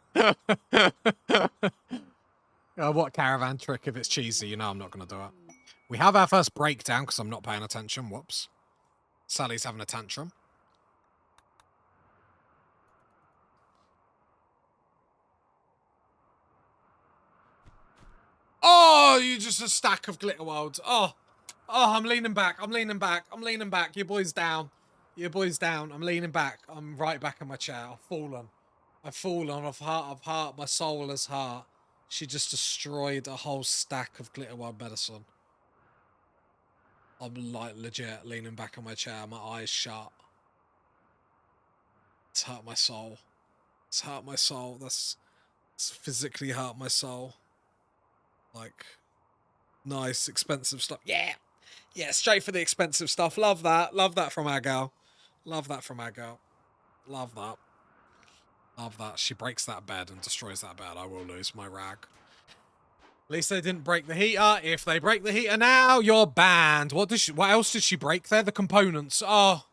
Speaker 1: What caravan trick if it's cheesy? You know I'm not going to do it. We have our first breakdown because I'm not paying attention. Whoops. Sally's having a tantrum. Oh, you're just a stack of glitter worlds. Oh, I'm leaning back. I'm leaning back. I'm leaning back. Your boy's down. Your boy's down. I'm leaning back. I'm right back in my chair. I've fallen. I've fallen. I've heart. My soul is heart. She just destroyed a whole stack of glitter world medicine. I'm like legit leaning back in my chair. My eyes shut. It's hurt my soul. It's hurt my soul. It's physically hurt my soul. Like, nice, expensive stuff. Yeah, straight for the expensive stuff. Love that from our girl. Love that from our girl. Love that. Love that. She breaks that bed and destroys that bed. I will lose my rag. At least they didn't break the heater. If they break the heater now, you're banned. What else did she break there? The components. Oh.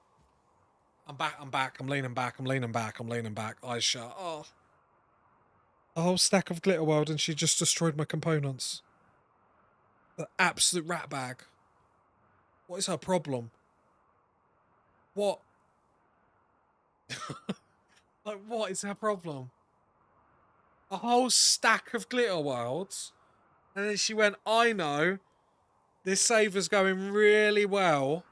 Speaker 1: I'm back. I'm leaning back. Eyes shut. Oh. A whole stack of glitter world and she just destroyed my components. The absolute rat bag. What is her problem? What? Like, what is her problem? A whole stack of glitter worlds. And then she went, I know. This saver's going really well.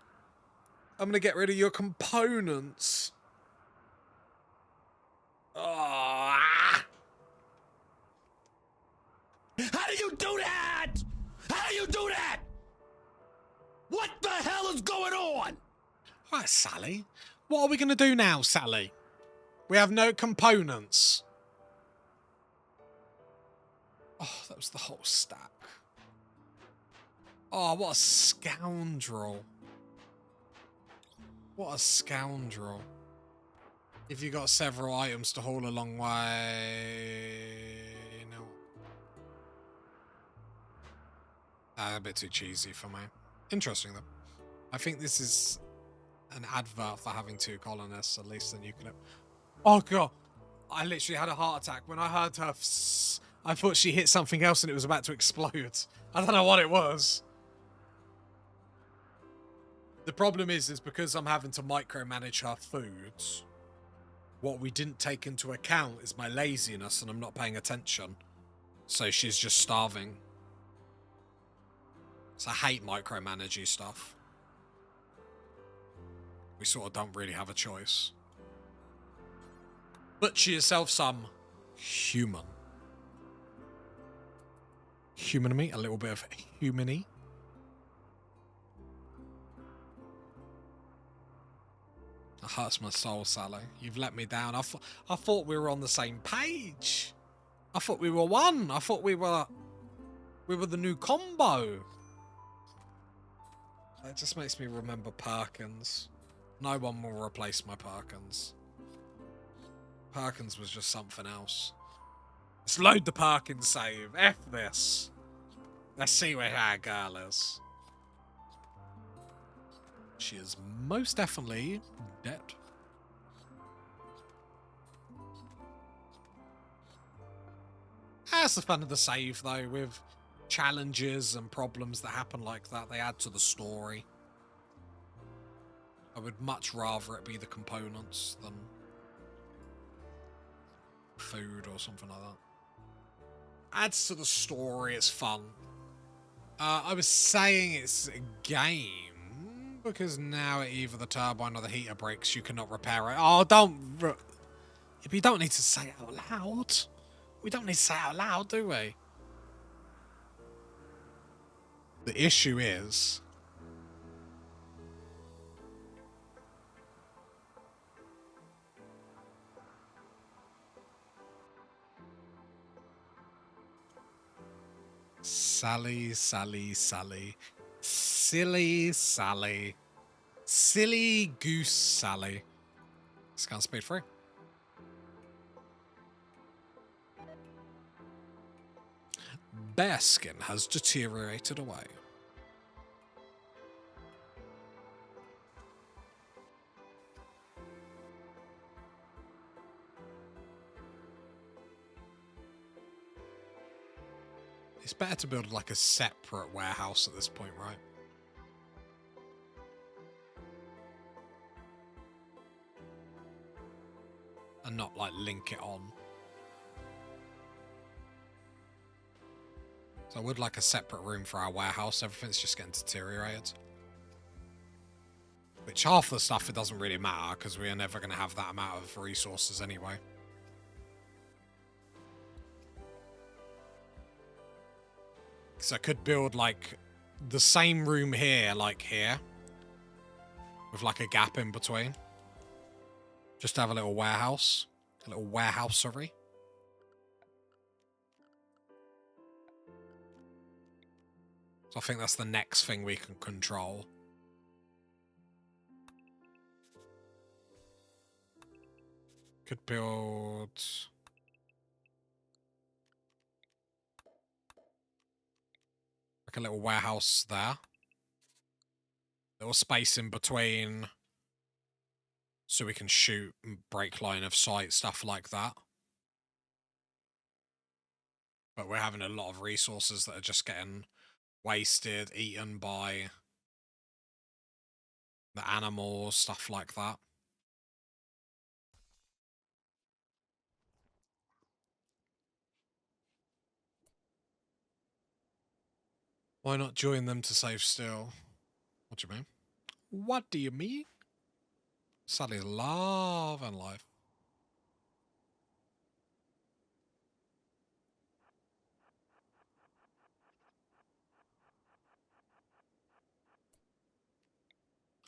Speaker 1: I'm going to get rid of your components. Oh.
Speaker 2: How do you do that? How do you do that? What the hell is going on?
Speaker 1: Right, Sally. What are we going to do now, Sally? We have no components. Oh, that was the whole stack. Oh, what a scoundrel. What a scoundrel. If you got several items to haul a long way... No. A bit too cheesy for me. Interesting, though. I think this is an advert for having 2 colonists, at least then you can... Oh, God. I literally had a heart attack. When I heard her... I thought she hit something else and it was about to explode. I don't know what it was. The problem is because I'm having to micromanage her foods, what we didn't take into account is my laziness and I'm not paying attention. So she's just starving. So I hate micromanaging stuff. We sort of don't really have a choice. Butcher yourself some human. Human meat, a little bit of humany. It hurts my soul, Sally. You've let me down. I thought we were on the same page. I thought we were one. I thought we were the new combo. It just makes me remember Perkins. No one will replace my Perkins. Perkins was just something else. Let's load the Perkins save. F this. Let's see where our girl is. She is most definitely dead. That's the fun of the save, though, with challenges and problems that happen like that. They add to the story. I would much rather it be the components than food or something like that. Adds to the story, it's fun. I was saying it's a game because now either the turbine or the heater breaks, you cannot repair it. Oh, if you don't need to say it out loud. We don't need to say it out loud, do we? The issue is... Sally. Silly Sally. Silly Goose Sally. Scan speed 3. Bear skin has deteriorated away. It's better to build like a separate warehouse at this point, right? And not like link it on. So I would like a separate room for our warehouse. Everything's just getting deteriorated. Which half the stuff, it doesn't really matter because we are never going to have that amount of resources anyway. So I could build like the same room here, like here. With like a gap in between. Just to have a little warehouse. A little warehousery. So I think that's the next thing we can control. Could build... like a little warehouse there. Little space in between. So we can shoot and break line of sight, stuff like that. But we're having a lot of resources that are just getting wasted, eaten by the animals, stuff like that. Why not join them to save still? What do you mean? What do you mean? Sally's love and life.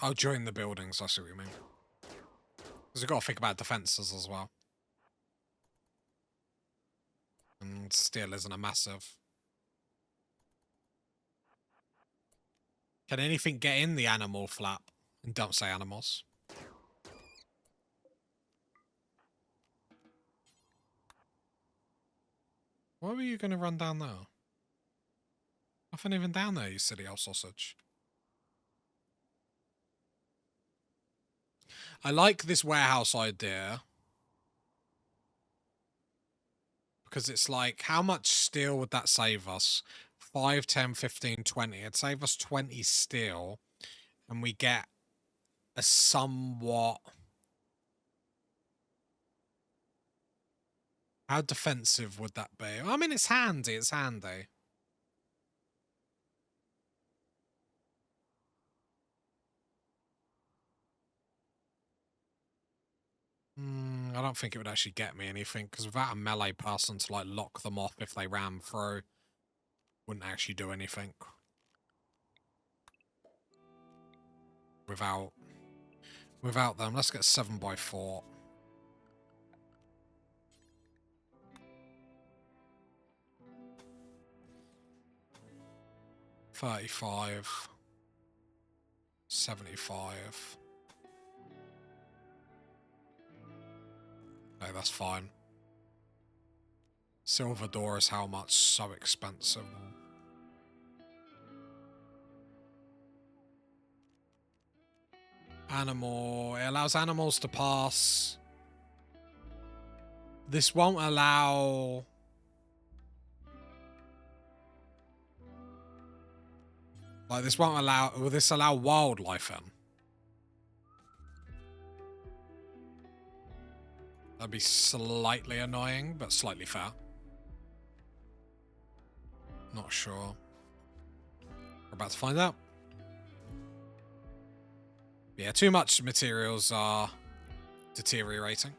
Speaker 1: I'll join the buildings, I see what you mean. Because we've got to think about defences as well. And steel isn't a massive... Can anything get in the animal flap? And don't say animals. Why were you going to run down there? Nothing even down there, you silly old sausage. I like this warehouse idea. Because it's like, how much steel would that save us? 5, 10, 15, 20. It'd save us 20 steel. And we get a somewhat... How defensive would that be? I mean, it's handy. It's handy. I don't think it would actually get me anything. Because without a melee person to like lock them off if they ran through, wouldn't actually do anything. Without them, let's get 7x4. $35. 75. Okay, that's fine. Silver door is how much? So expensive. Animal. It allows animals to pass. This won't allow... Like, this won't allow... Will this allow wildlife in? That'd be slightly annoying, but slightly fair. Not sure. We're about to find out. Yeah, too much materials are deteriorating.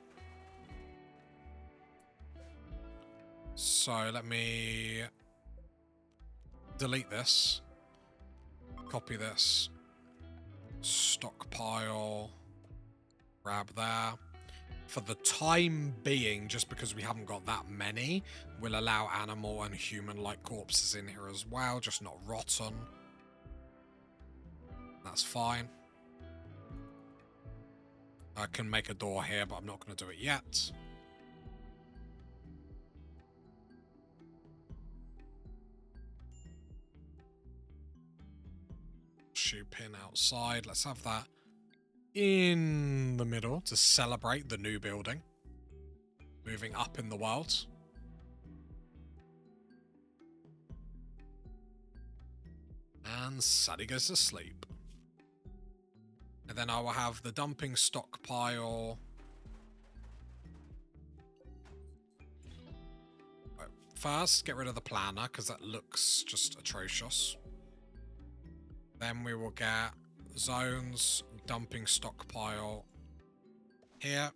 Speaker 1: So let me delete this. Copy this. Stockpile. Grab there. For the time being, just because we haven't got that many, we'll allow animal and human-like corpses in here as well, just not rotten. That's fine. I can make a door here, but I'm not going to do it yet. Shoe pin outside. Let's have that in the middle to celebrate the new building. Moving up in the world. And Sadie goes to sleep. And then I will have the dumping stockpile. First, get rid of the planner, because that looks just atrocious. Then we will get zones, dumping stockpile here.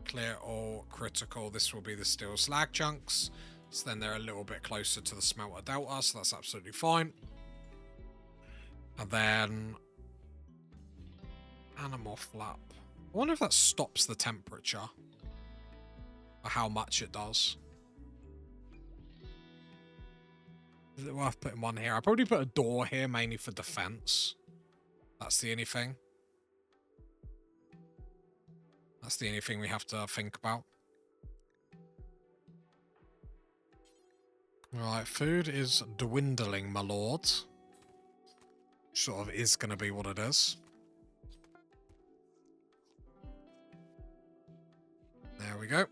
Speaker 1: Clear all critical. This will be the steel slag chunks. So then they're a little bit closer to the smelter delta, so that's absolutely fine. And then animal flap. I wonder if that stops the temperature. Or how much it does. Is it worth putting one here? I'll probably put a door here, mainly for defense. That's the only thing. That's the only thing we have to think about. Right, food is dwindling, my lord. Sort of is going to be what it is. There we go.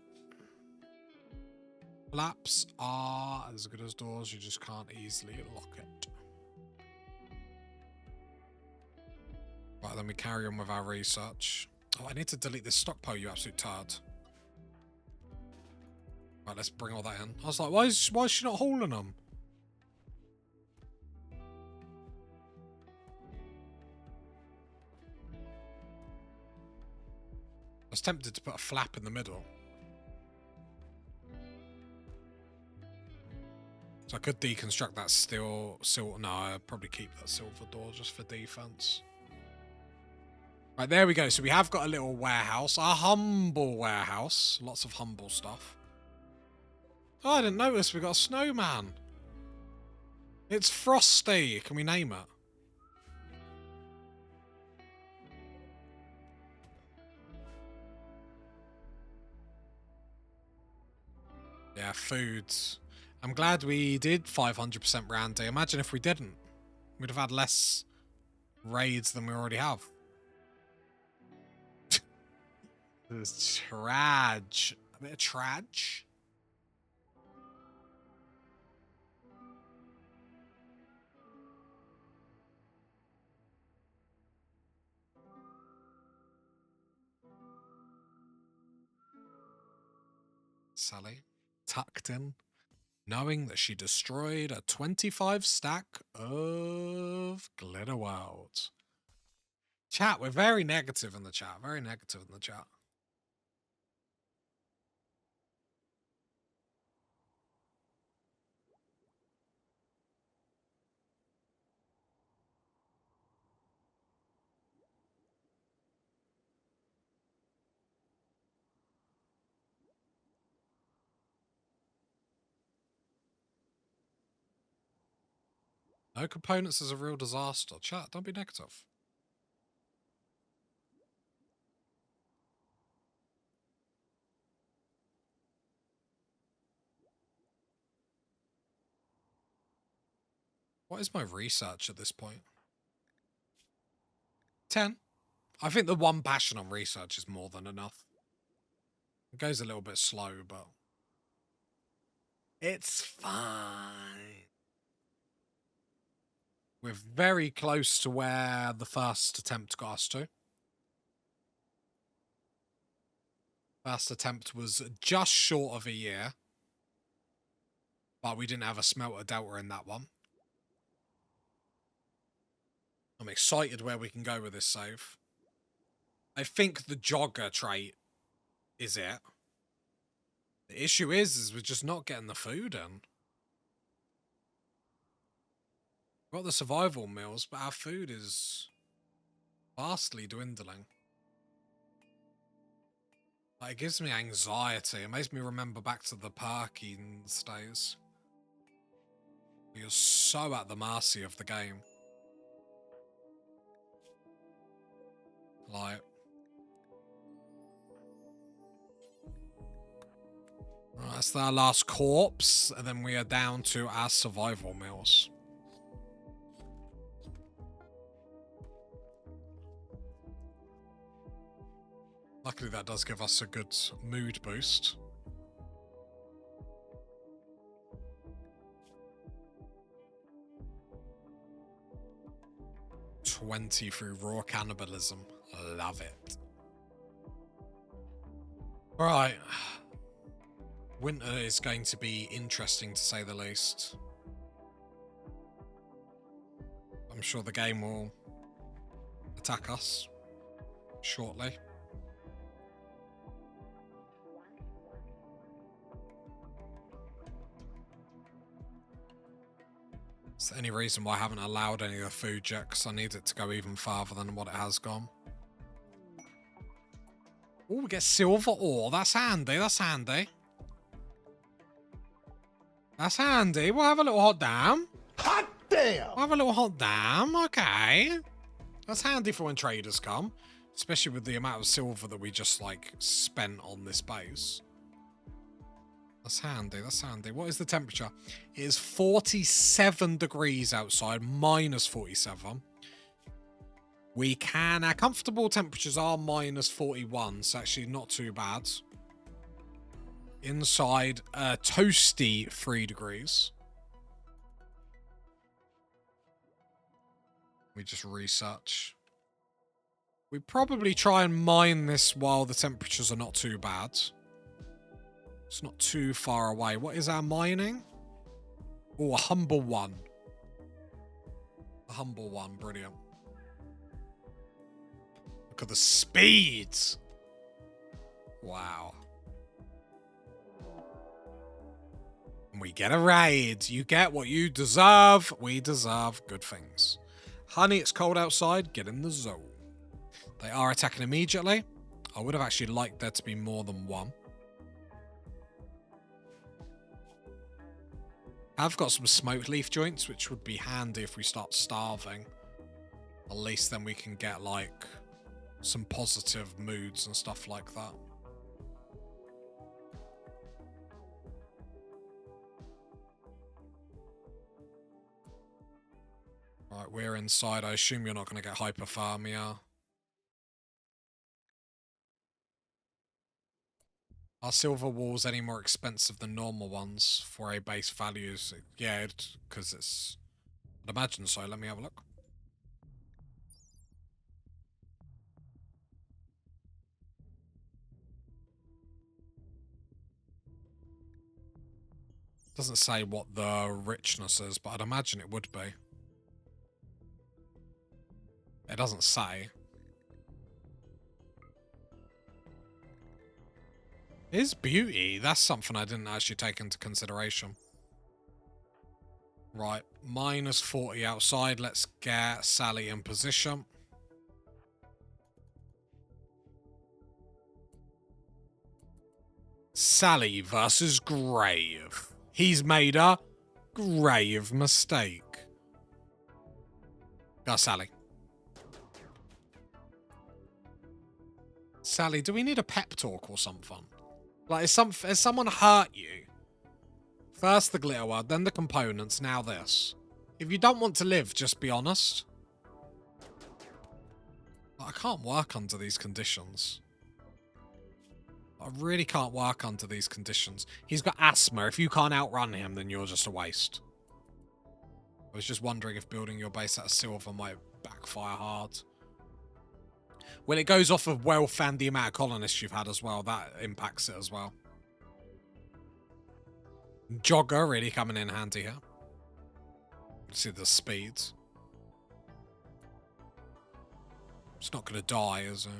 Speaker 1: Flaps are as good as doors, you just can't easily lock it. Right, then we carry on with our research. Oh, I need to delete this stockpile, you absolute turd. Right, let's bring all that in. I was like, why is she not hauling them? I was tempted to put a flap in the middle. So I could deconstruct that steel. No, I'd probably keep that silver door just for defense. Right, there we go. So we have got a little warehouse. A humble warehouse. Lots of humble stuff. Oh, I didn't notice we got a snowman. It's Frosty. Can we name it? Yeah, foods. I'm glad we did 500% Randy. Imagine if we didn't. We'd have had less raids than we already have. There's trage. A bit of trage. Sally, tucked in, knowing that she destroyed a 25 stack of Glitter World. Chat, we're very negative in the chat. Very negative in the chat. No components is a real disaster. Chat, don't be negative. What is my research at this point? 10. I think the 1 passion on research is more than enough. It goes a little bit slow, but it's fine. We're very close to where the first attempt got us to. First attempt was just short of a year. But we didn't have a smelter delta in that one. I'm excited where we can go with this save. I think the jogger trait is it. The issue is we're just not getting the food in. We've got the survival meals, but our food is vastly dwindling. Like, it gives me anxiety. It makes me remember back to the Parkins days. You're so at the mercy of the game. Like, that's our last corpse, and then we are down to our survival meals. Luckily, that does give us a good mood boost. $20 through raw cannibalism. Love it. Right. Winter is going to be interesting, to say the least. I'm sure the game will attack us shortly. Is there any reason why I haven't allowed any of the food yet? Because I need it to go even farther than what it has gone. Oh, we get silver ore. That's handy. That's handy. That's handy. We'll have a little hot damn.
Speaker 2: Hot damn!
Speaker 1: We'll have a little hot damn. Okay. That's handy for when traders come. Especially with the amount of silver that we just, like, spent on this base. That's handy. That's handy. What is the temperature? It is 47 degrees outside, minus 47. We can... Our comfortable temperatures are minus 41, so actually not too bad. Inside, toasty 3 degrees. We just research. We probably try and mine this while the temperatures are not too bad. It's not too far away. What is our mining? Oh, a humble 1. A humble 1. Brilliant. Look at the speed. Wow. And we get a raid. You get what you deserve. We deserve good things. Honey, it's cold outside. Get in the zone. They are attacking immediately. I would have actually liked there to be more than one. I've got some smoked leaf joints, which would be handy if we start starving. At least then we can get, like, some positive moods and stuff like that. Right, we're inside. I assume you're not going to get hypothermia. Are silver walls any more expensive than normal ones for a base values? Yeah, because it's... I'd imagine so. Let me have a look. Doesn't say what the richness is, but I'd imagine it would be. It doesn't say. Is beauty? That's something I didn't actually take into consideration. Right, minus 40 outside. Let's get Sally in position. Sally versus Grave. He's made a grave mistake. Go, Sally. Sally, do we need a pep talk or something? Like, has someone hurt you? First the glitter word, then the components, now this. If you don't want to live, just be honest. I can't work under these conditions. I really can't work under these conditions. He's got asthma. If you can't outrun him, then you're just a waste. I was just wondering if building your base out of silver might backfire hard. Well, it goes off of wealth and the amount of colonists you've had as well. That impacts it as well. Jogger really coming in handy here. See the speeds. It's not going to die, is it?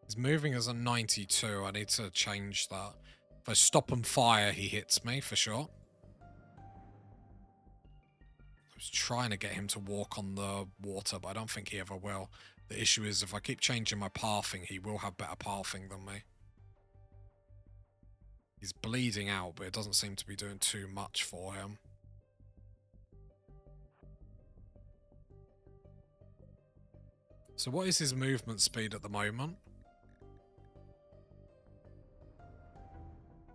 Speaker 1: He's moving as a 92. I need to change that. If I stop and fire, he hits me for sure. I was trying to get him to walk on the water, but I don't think he ever will. The issue is if I keep changing my pathing, he will have better pathing than me. He's bleeding out, but it doesn't seem to be doing too much for him. So what is his movement speed at the moment?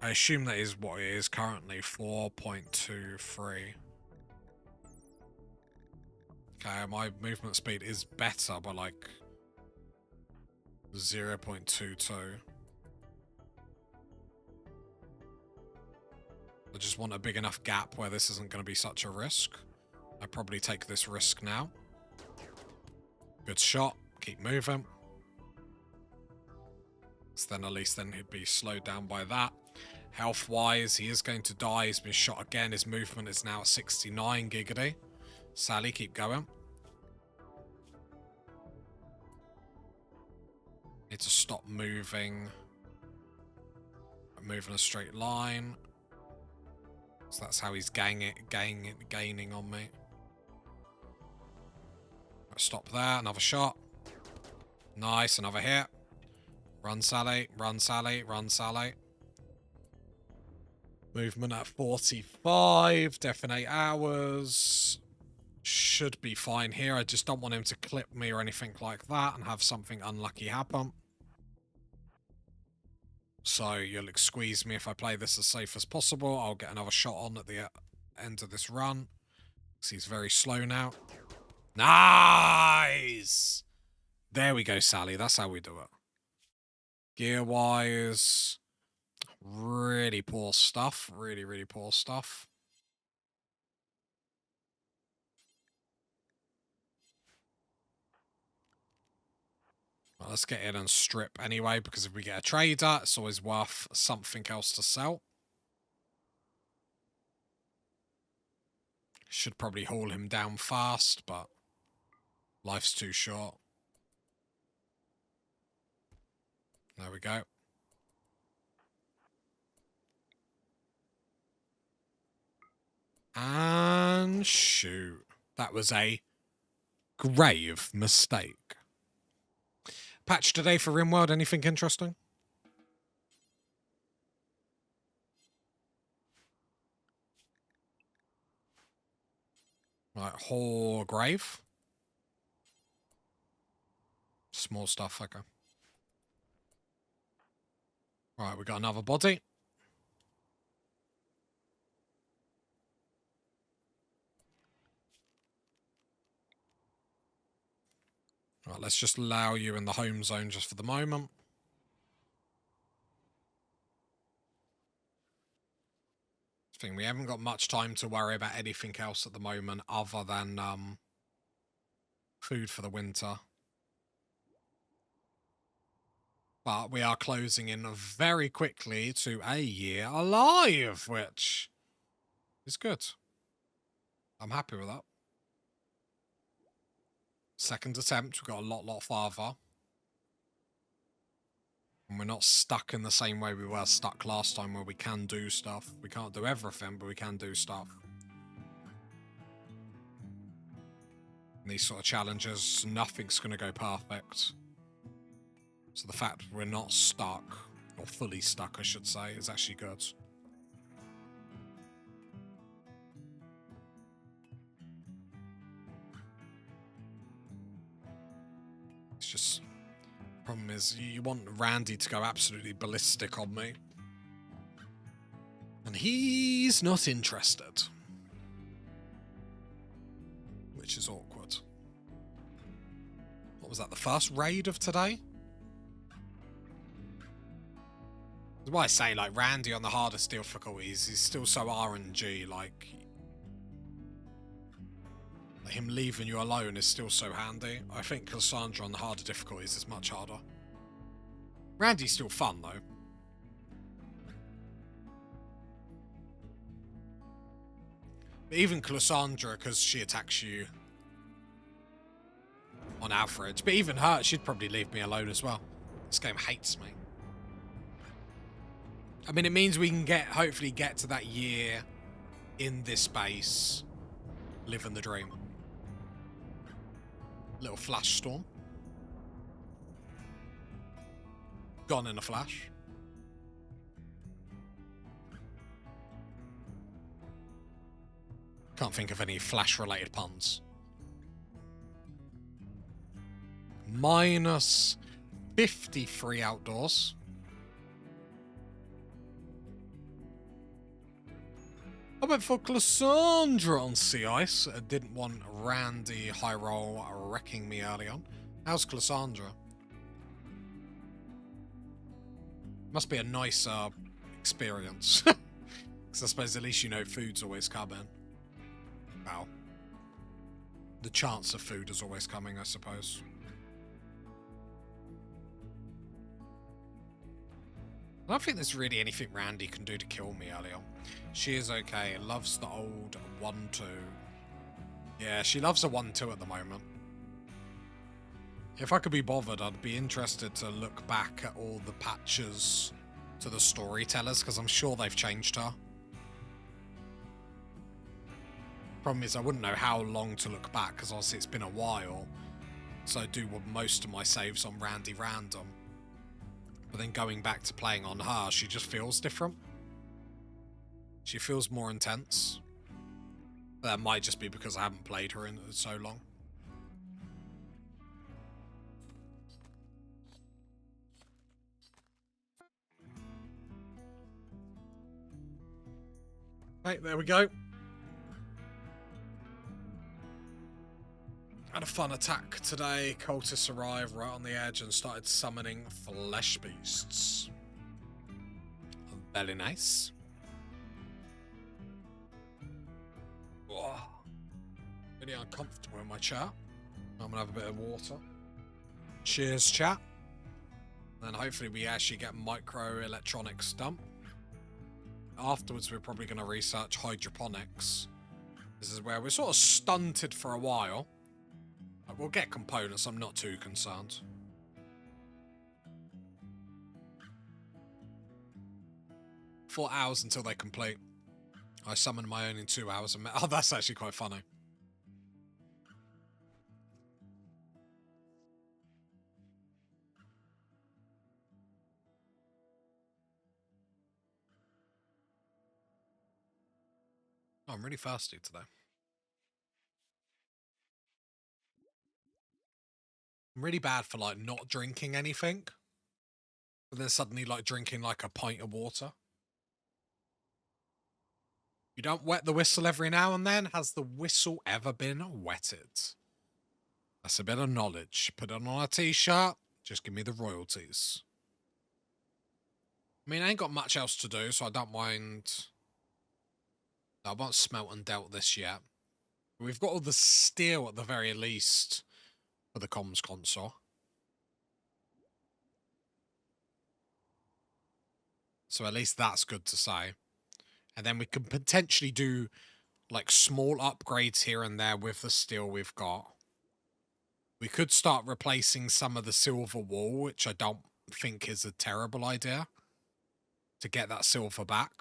Speaker 1: I assume that is what it is currently, 4.23. Okay, my movement speed is better by like 0.22. I just want a big enough gap where this isn't going to be such a risk. I probably take this risk now. Good shot. Keep moving. So then at least then he'd be slowed down by that. Health-wise, he is going to die. He's been shot again. His movement is now at 69 giggity. Sally, keep going. Need to stop moving. Move in a straight line. So that's how he's gaining on me. Stop there. Another shot. Nice. Another hit. Run, Sally. Run, Sally. Run, Sally. Movement at 45. Death in 8 hours. Should be fine here. I just don't want him to clip me or anything like that and have something unlucky happen. So you'll squeeze me if I play this as safe as possible. I'll get another shot on at the end of this run. Because he's very slow now. Nice! There we go, Sally. That's how we do it. Gear-wise, really poor stuff. Really, really poor stuff. Well, let's get in and strip anyway, because if we get a trader, it's always worth something else to sell. Should probably haul him down fast, but life's too short. There we go. And shoot. That was a grave mistake. Patch today for Rimworld. Anything interesting? Right, whole grave. Small stuff, okay. Right, we got another body. Right, let's just allow you in the home zone just for the moment. I think we haven't got much time to worry about anything else at the moment other than food for the winter. But we are closing in very quickly to a year alive, which is good. I'm happy with that. Second attempt, we got a lot farther. And we're not stuck in the same way we were stuck last time where we can do stuff. We can't do everything, but we can do stuff. And these sort of challenges, nothing's going to go perfect. So the fact we're not stuck, or fully stuck I should say, is actually good. just... Problem is, you want Randy to go absolutely ballistic on me. And he's not interested. Which is awkward. What was that, the first raid of today? That's why I say, like, Randy on the hardest difficulties, he's still so RNG, like him leaving you alone is still so handy. I think Cassandra on the harder difficulties is much harder. Randy's still fun, though. But even Cassandra, because she attacks you on average. But even her, she'd probably leave me alone as well. This game hates me. I mean, it means we can hopefully get to that year in this base, living the dream. Little flash storm. Gone in a flash. Can't think of any flash-related puns. Minus 53 outdoors. I went for Cassandra on sea ice. I didn't want Randy high roll wrecking me early on. How's Cassandra? Must be a nice experience. Because I suppose at least you know food's always coming. Well, the chance of food is always coming, I suppose. I don't think there's really anything Randy can do to kill me early on. She is okay. Loves the old 1-2. Yeah, she loves a 1-2 at the moment. If I could be bothered, I'd be interested to look back at all the patches to the storytellers, because I'm sure they've changed her. Problem is, I wouldn't know how long to look back, because obviously it's been a while. So I do most of my saves on Randy Random. But then going back to playing on her, she just feels different. She feels more intense. That might just be because I haven't played her in so long. Right, there we go. Had a fun attack today. Cultists arrived right on the edge and started summoning flesh beasts. Very nice. Oh, really uncomfortable in my chair. I'm gonna have a bit of water. Cheers, chat. Then hopefully we actually get microelectronics done. Afterwards, we're probably going to research hydroponics. This is where we're sort of stunted for a while. We'll get components, I'm not too concerned. Four hours until they complete. I summoned my own in 2 hours. Oh, that's actually quite funny. Oh, I'm really thirsty today. I'm really bad for, like, not drinking anything. But then suddenly, like, drinking, like, a pint of water. You don't wet the whistle every now and then? Has the whistle ever been wetted? That's a bit of knowledge. Put it on a t-shirt. Just give me the royalties. I mean, I ain't got much else to do, so I don't mind. I won't smelt and dealt this yet. We've got all the steel at the very least for the comms console. So at least that's good to say. And then we can potentially do like small upgrades here and there with the steel we've got. We could start replacing some of the silver wool, which I don't think is a terrible idea, to get that silver back.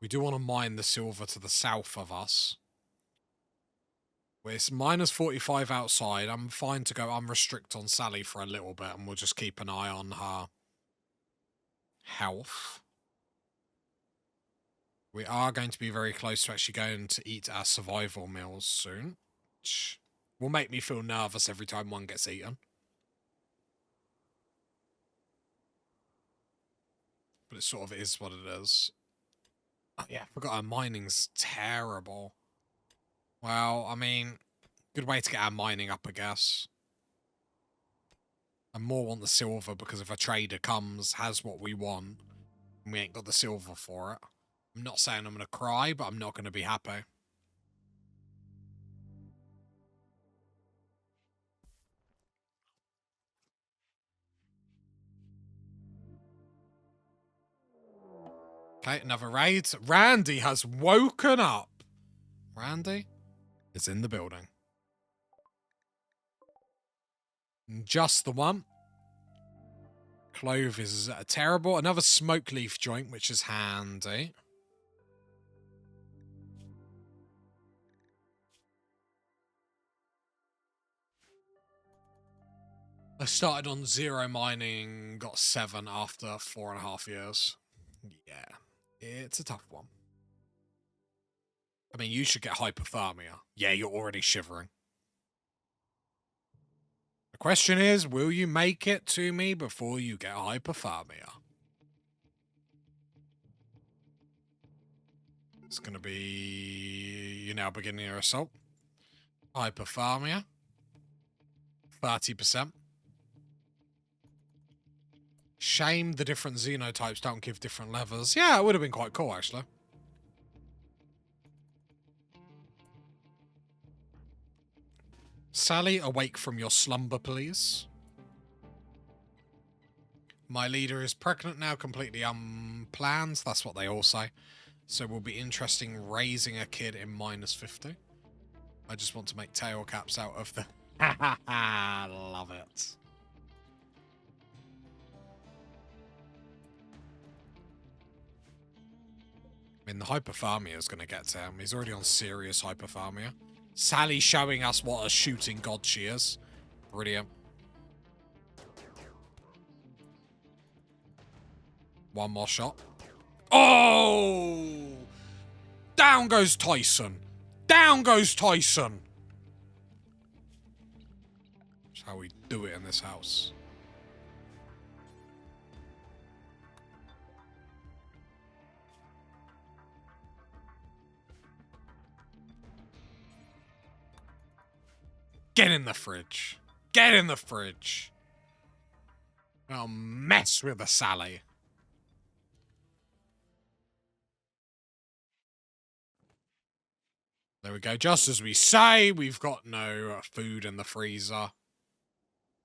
Speaker 1: We do want to mine the silver to the south of us. It's minus 45 outside. I'm fine to go unrestrict on Sally for a little bit, and we'll just keep an eye on her health. We are going to be very close to actually going to eat our survival meals soon. Will make me feel nervous every time one gets eaten. But it sort of is what it is. Oh yeah, I forgot our mining's terrible. Well, I mean, good way to get our mining up, I guess. I more want the silver because if a trader comes, has what we want, and we ain't got the silver for it. I'm not saying I'm going to cry, but I'm not going to be happy. Okay, another raid. Randy has woken up. Randy is in the building. Just the one. Clove is terrible. Another smoke leaf joint, which is handy. I started on 0 mining, got 7 after 4.5 years. Yeah, it's a tough one. I mean, you should get hypothermia. Yeah, you're already shivering. The question is, will you make it to me before you get hypothermia? It's going to be... You're now beginning your assault. Hypothermia. 30%. Shame the different xenotypes don't give different levels. Yeah, it would have been quite cool, actually. Sally, awake from your slumber, please. My leader is pregnant now, completely unplanned. That's what they all say. So it will be interesting raising a kid in -50. I just want to make tail caps out of the... Love it. I mean, the hypothermia is going to get to him. He's already on serious hypothermia. Sally showing us what a shooting god she is. Brilliant. One more shot. Oh! Down goes Tyson. Down goes Tyson. That's how we do it in this house. Get in the fridge. Get in the fridge. I'll mess with the Sally. There we go. Just as we say, we've got no food in the freezer.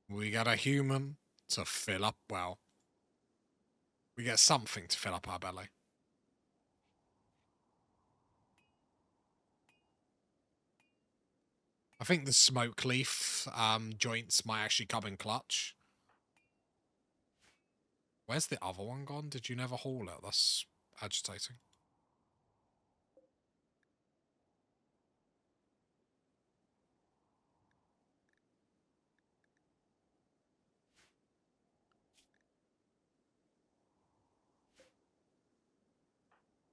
Speaker 1: We got a human to fill up, well, we get something to fill up our belly. I think the smoke leaf joints might actually come in clutch. Where's the other one gone? Did you never haul it? That's agitating.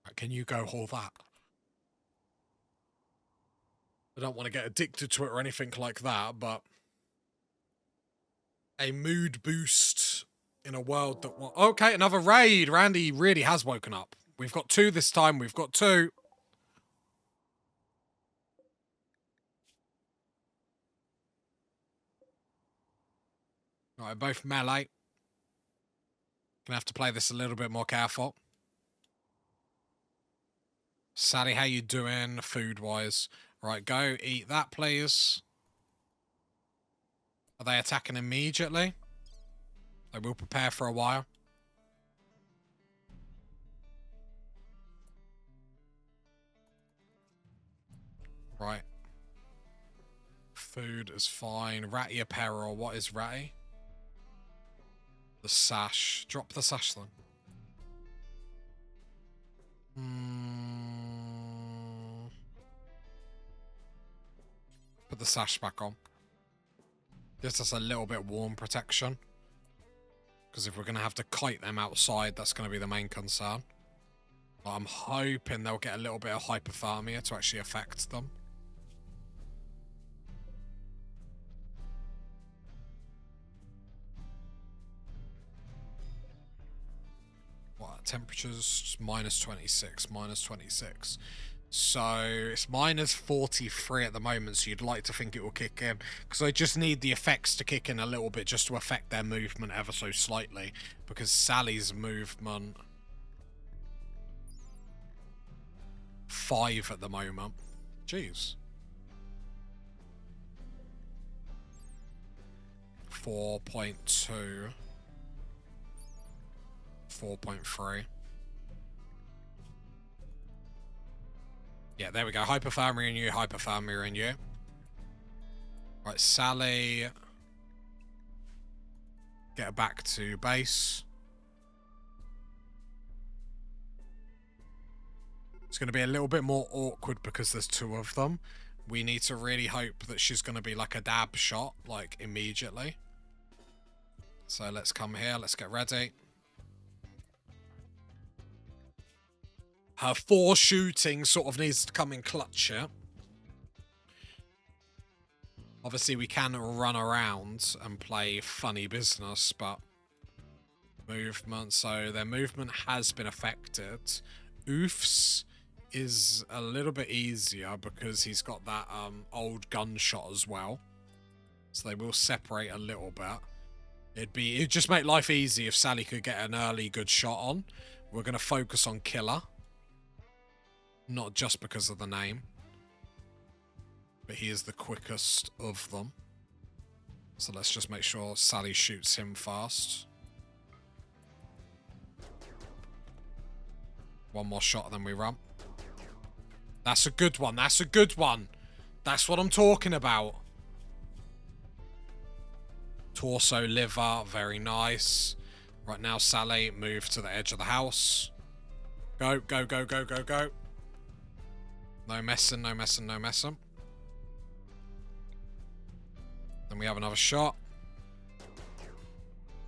Speaker 1: Right, can you go haul that? I don't want to get addicted to it or anything like that, but a mood boost in a world that... Okay, another raid. Randy really has woken up. We've got 2 this time. We've got 2. All right, both melee. Gonna have to play this a little bit more careful. Sally, how you doing food-wise? Right, go eat that, please. Are they attacking immediately? They will prepare for a while. Right. Food is fine. Ratty apparel. What is ratty? The sash. Drop the sash then. Put the sash back on. Gives us a little bit warm protection. Because if we're going to have to kite them outside, that's going to be the main concern. But I'm hoping they'll get a little bit of hypothermia to actually affect them. Temperatures minus 26, minus 26. So it's minus 43 at the moment, so you'd like to think it will kick in. Because I just need the effects to kick in a little bit just to affect their movement ever so slightly. Because Sally's movement... 5 at the moment. Jeez. 4.2. 4.3. Yeah, there we go. Hypothermia in you, hypothermia in you. Right, Sally. Get her back to base. It's going to be a little bit more awkward because there's 2 of them. We need to really hope that she's going to be like a dab shot, like immediately. So let's come here. Let's get ready. Her 4 shooting sort of needs to come in clutch here. Obviously, we can run around and play funny business, but movement. So their movement has been affected. Oof's is a little bit easier because he's got that old gunshot as well. So they will separate a it'd just make life easy if Sally could get an early good shot on. We're going to focus on Killer. Not just because of the name, but he is the quickest of them. So let's just make sure Sally shoots him fast. 1 more shot and then we run. That's a good one. That's a good one. That's what I'm talking about. Torso, liver, very nice. Right now, Sally, move to the edge of the house. Go, go, go, go, go, go. No messing, no messing, no messing. Then we have another shot.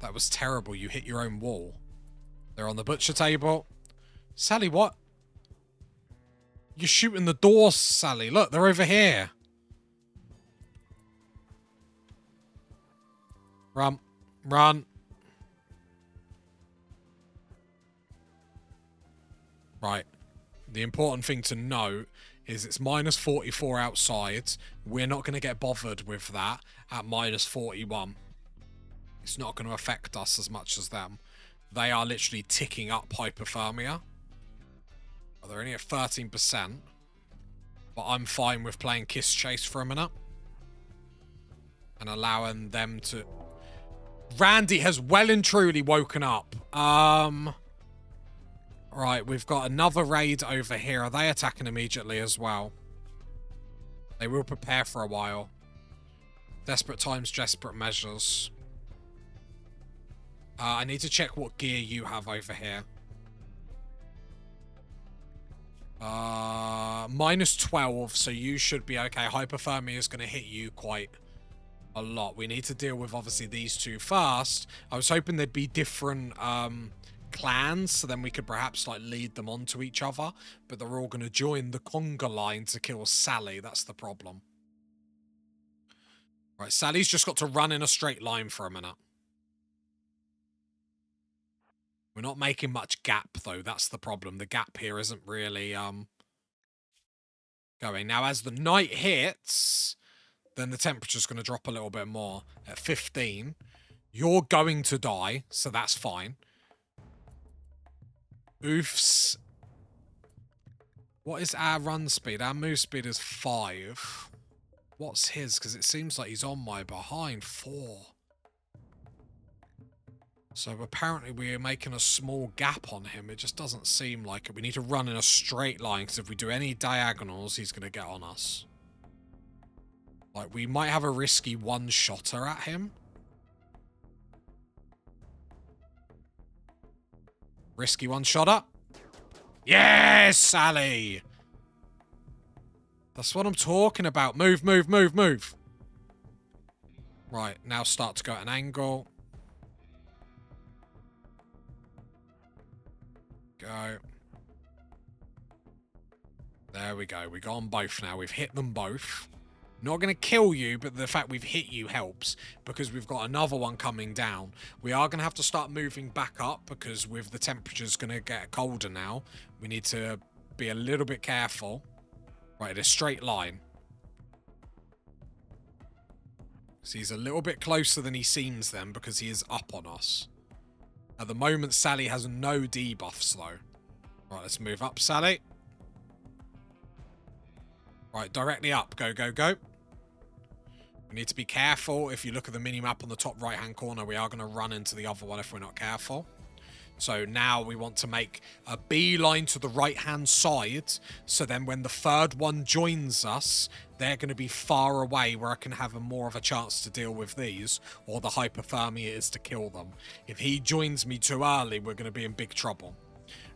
Speaker 1: That was terrible. You hit your own wall. They're on the butcher table. Sally, what? You're shooting the doors, Sally. Look, they're over here. Run. Run. Right. The important thing to note is it's minus 44 outside. We're not going to get bothered with that at minus 41. It's not going to affect us as much as them. They are literally ticking up hypothermia. They're only at 13%. But I'm fine with playing Kiss Chase for a minute. And allowing them to... Randy has well and truly woken up. Right, we've got another raid over here. Are they attacking immediately as well? They will prepare for a while. Desperate times, desperate measures. I need to check what gear you have over here. Minus 12, so you should be okay. Hypothermia is going to hit you quite a lot. We need to deal with, obviously, these 2 first. I was hoping there'd be different... clans, so then we could perhaps like lead them on to each other, but they're all going to join the conga line to kill Sally. That's the problem. Right, Sally's just got to run in a straight line for a minute. We're not making much gap though. That's the problem. The gap here isn't really going. Now as the night hits, then the temperature's going to drop a little bit more. At 15, you're going to die, so that's fine. Oofs. What is our run speed? Our move speed is 5. What's his? Because it seems like he's on my behind. 4. So apparently we're making a small gap on him. It just doesn't seem like it. We need to run in a straight line, because if we do any diagonals, he's going to get on us. Like, we might have a risky one-shotter at him. Risky one-shotter. Yes, Sally! That's what I'm talking about. Move, move, move, move. Right, now start to go at an angle. Go. There we go. We got on both now. We've hit them both. Not going to kill you, but the fact we've hit you helps, because we've got another one coming down. We are going to have to start moving back up, because with the temperatures going to get colder now, we need to be a little bit careful. Right, a straight line. So he's a little bit closer than he seems then, because he is up on us. At the moment, Sally has no debuffs, though. Right, let's move up, Sally. Right, directly up. Go, go, go. We need to be careful. If you look at the mini-map on the top right-hand corner, we are going to run into the other one if we're not careful. So now we want to make a beeline to the right-hand side. So then when the third one joins us, they're going to be far away where I can have more of a chance to deal with these. Or the hypothermia is to kill them. If he joins me too early, we're going to be in big trouble.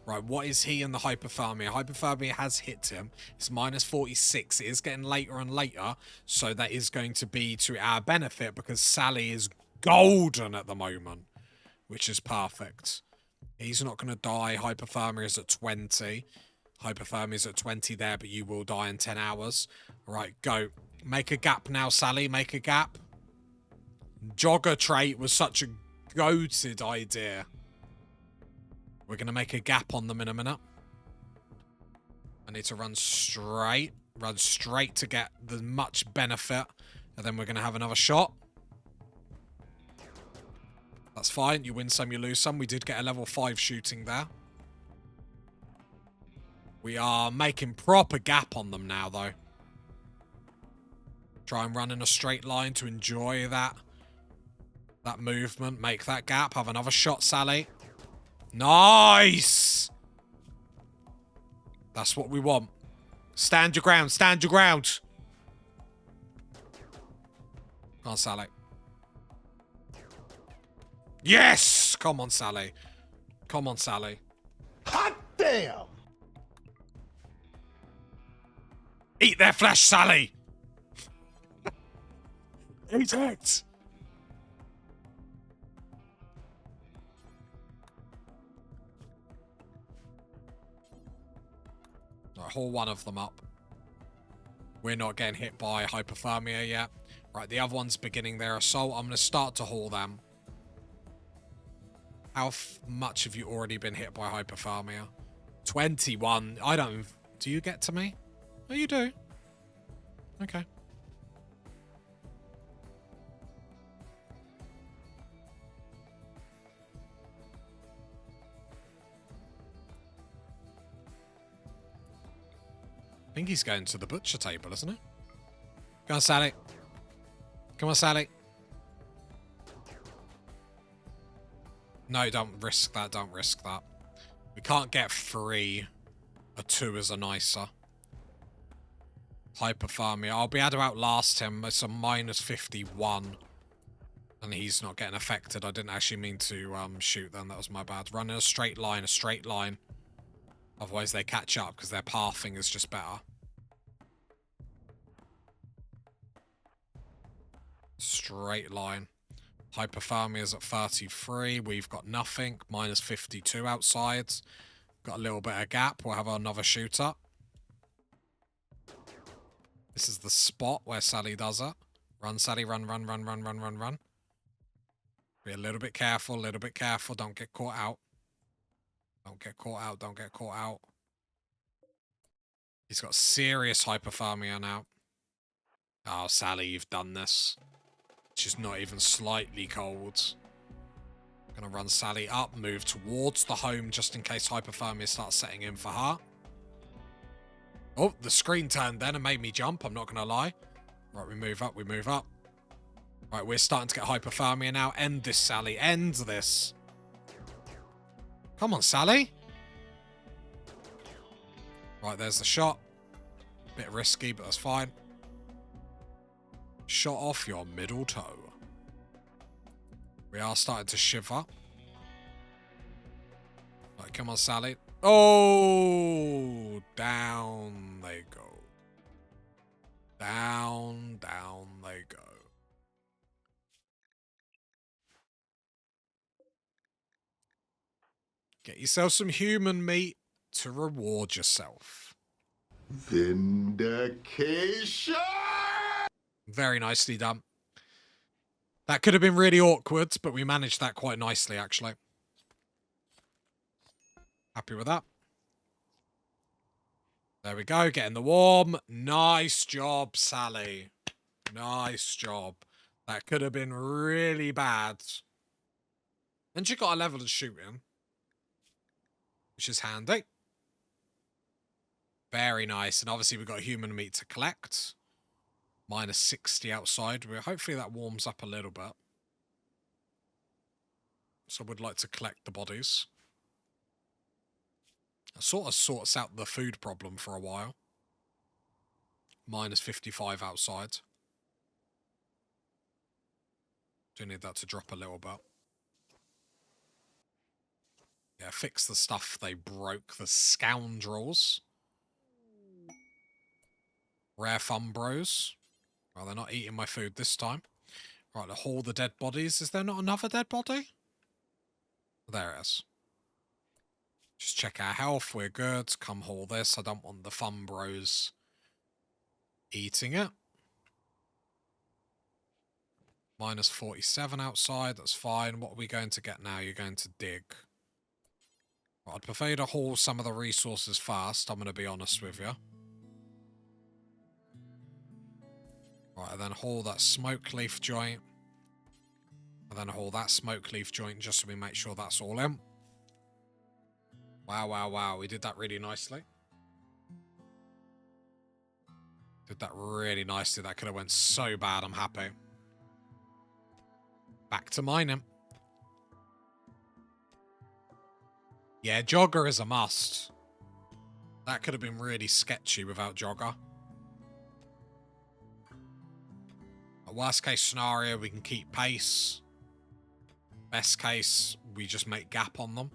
Speaker 1: Right, what is he in the hypothermia? Hypothermia has hit him. It's minus 46. It is getting later and later. So that is going to be to our benefit because Sally is golden at the moment. Which is perfect. He's not going to die. Hypothermia is at 20. Hypothermia is at 20 there, but you will die in 10 hours. All right, go. Make a gap now, Sally. Make a gap. Jogger trait was such a goated idea. We're going to make a gap on them in a minute. I need to run straight. Run straight to get the much benefit. And then we're going to have another shot. That's fine. You win some, you lose some. We did get a level 5 shooting there. We are making proper gap on them now, though. Try and run in a straight line to enjoy that movement. Make that gap. Have another shot, Sally. Nice! That's what we want. Stand your ground. Stand your ground. Come on, Sally. Yes! Come on, Sally. Come on, Sally.
Speaker 2: Hot damn!
Speaker 1: Eat their flesh, Sally! Eat it! Right, haul one of them up. We're not getting hit by hypothermia yet. Right, the other one's beginning their assault. I'm going to start to haul them. How much have you already been hit by hypothermia? 21. I don't... Do you get to me? Oh, you do. Okay. I think he's going to the butcher table, isn't he? Come on, Sally. Come on, Sally. No, don't risk that. Don't risk that. We can't get 3. A 2 is a nicer. Hypothermia. I'll be able to outlast him. It's a minus 51. And he's not getting affected. I didn't actually mean to shoot then. That was my bad. Run in a straight line. A straight line. Otherwise they catch up because their pathing is just better. Straight line. Hypothermia is at 33. We've got nothing. Minus 52 outside. Got a little bit of gap. We'll have another shoot up. This is the spot where Sally does it. Run, Sally. Run, run, run, run, run, run, run. Be a little bit careful. A little bit careful. Don't get caught out. Don't get caught out. Don't get caught out. He's got serious hypothermia now. Oh, Sally, you've done this. She's not even slightly cold. Gonna run Sally up, move towards the home just in case hypothermia starts setting in for her. Oh, the screen turned then and made me jump, I'm not gonna lie. Right, we move up, we move up. Right, we're starting to get hypothermia now. End this, Sally, end this. Come on, Sally. Right, there's the shot. Bit risky, but that's fine. Shot off your middle toe. We are starting to shiver. Right, come on, Sally. Oh, down they go. Down, down they go. Get yourself some human meat to reward yourself.
Speaker 2: Vindication!
Speaker 1: Very nicely done. That could have been really awkward, but we managed that quite nicely, actually. Happy with that. There we go, getting the warm. Nice job, Sally. Nice job. That could have been really bad. And she got a level of shooting, which is handy. Very nice. And obviously we've got human meat to collect. Minus 60 outside. Hopefully that warms up a little bit. So I would like to collect the bodies. It sort of sorts out the food problem for a while. Minus 55 outside. Do need that to drop a little bit. Yeah, fix the stuff they broke. The scoundrels. Rare fun bros. Well, they're not eating my food this time. Right, to haul the dead bodies. Is there not another dead body? There it is. Just check our health. We're good. Come haul this. I don't want the fun bros eating it. Minus 47 outside. That's fine. What are we going to get now? You're going to dig. Well, I'd prefer you to haul some of the resources fast. I'm going to be honest with you. Right, and then haul that smoke leaf joint. And then haul that smoke leaf joint just so we make sure that's all in. Wow, wow, wow. We did that really nicely. Did that really nicely. That could have went so bad. I'm happy. Back to mining. Yeah, Jogger is a must. That could have been really sketchy without Jogger. A worst case scenario, we can keep pace. Best case, we just make gap on them.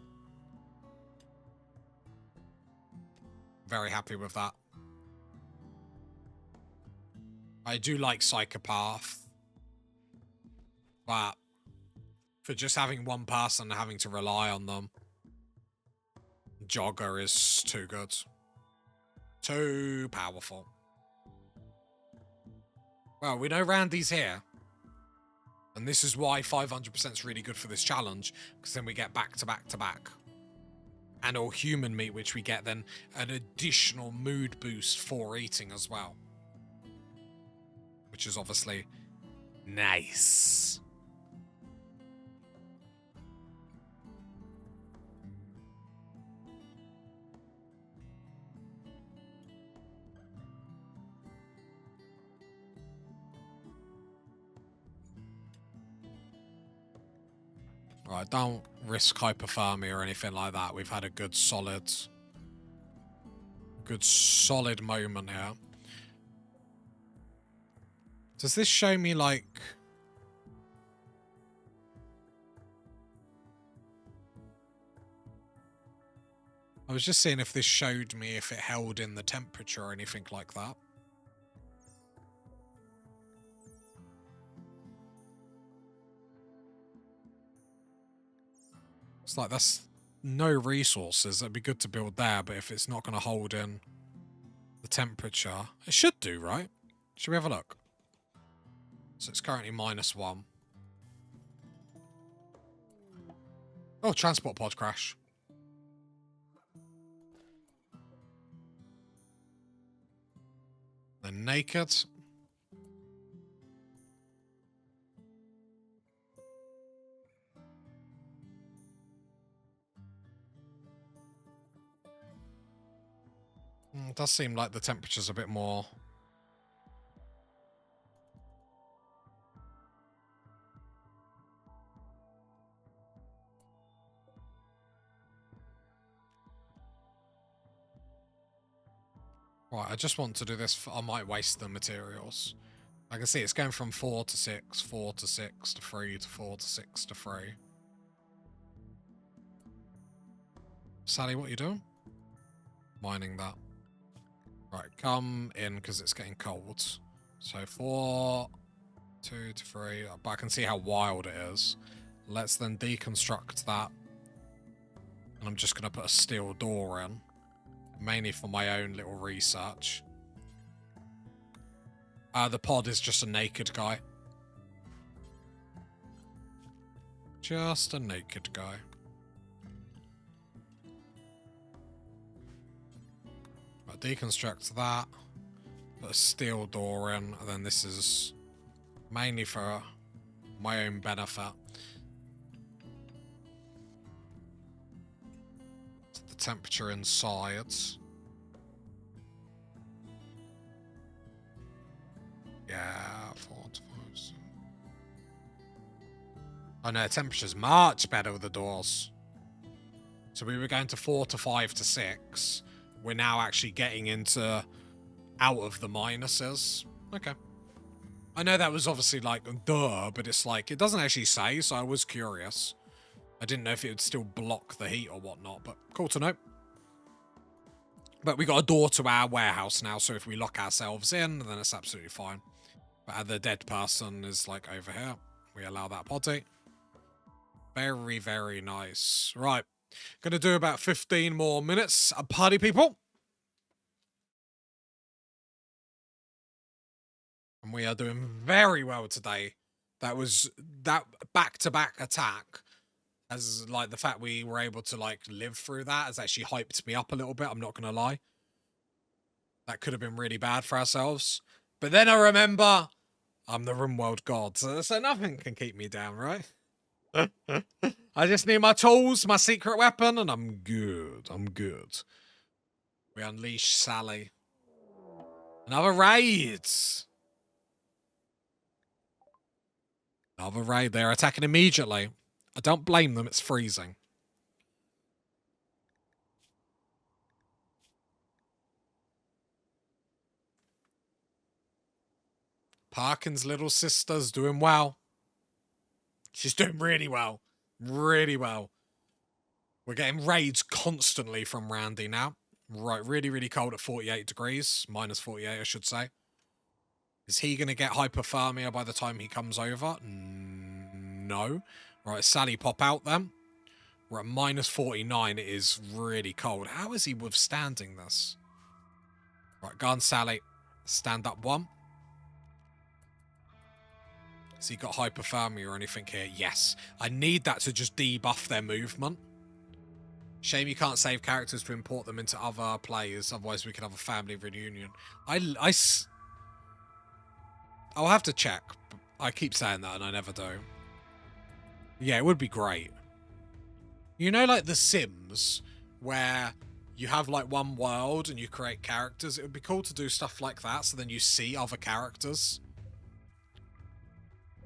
Speaker 1: Very happy with that. I do like Psychopath. But for just having one person and having to rely on them, Jogger is too good. Too powerful. Well, we know Randy's here. And this is why 500% is really good for this challenge. Because then we get back to back to back. And all human meat, which we get then an additional mood boost for eating as well. Which is obviously nice. Right, don't risk hypothermia or anything like that. We've had a good solid moment here. Does this show me like... I was just seeing if this showed me if it held in the temperature or anything like that. It's like that's no resources. That'd be good to build there, but if it's not going to hold in the temperature, it should do, right? Should we have a look? So it's currently -1. Oh, transport pod crash. They're naked. It does seem like the temperature's a bit more... Right, I just want to do this. I might waste the materials. I can see it's going from 4 to 6, 4 to 6 to 3 to 4 to 6 to 3. Sally, what are you doing? Mining that. Right, come in because it's getting cold. So 4, 2 to 3. But I can see how wild it is. Let's then deconstruct that. And I'm just going to put a steel door in. Mainly for my own little research. The pod is just a naked guy. Just a naked guy. I'll deconstruct that. Put a steel door in, and then this is mainly for my own benefit. The temperature inside. Yeah, 4 to 5. Oh no, temperature's much better with the doors. So we were going to 4 to 5 to 6. We're now actually getting into out of the minuses. Okay. I know that was obviously like, duh, but it's like, it doesn't actually say, so I was curious. I didn't know if it would still block the heat or whatnot, but cool to know. But we got a door to our warehouse now, so if we lock ourselves in, then it's absolutely fine. But the dead person is like over here. We allow that potty. Very, very nice. Right. Gonna do about 15 more minutes. Party people. And we are doing very well today. That back-to-back attack, as like the fact we were able to like live through that has actually hyped me up a little bit. I'm not gonna lie. That could have been really bad for ourselves. But then I remember I'm the Rimworld god, so nothing can keep me down, right? I just need my tools, my secret weapon, and I'm good. I'm good. We unleash Sally. Another raid. Another raid. They're attacking immediately. I don't blame them. It's freezing. Parkin's little sister's doing well. She's doing really well. Really well. We're getting raids constantly from Randy now. Right, really, really cold at 48 degrees. Minus 48, I should say. Is he going to get hypothermia by the time he comes over? No. Right, Sally, pop out then. We're at minus 49. It is really cold. How is he withstanding this? Right, go on, Sally. Stand up one. Has he got hypothermia or anything here? Yes. I need that to just debuff their movement. Shame you can't save characters to import them into other players. Otherwise, we could have a family reunion. I'll have to check. I keep saying that and I never do. Yeah, it would be great. You know, like The Sims, where you have like one world and you create characters. It would be cool to do stuff like that, so then you see other characters.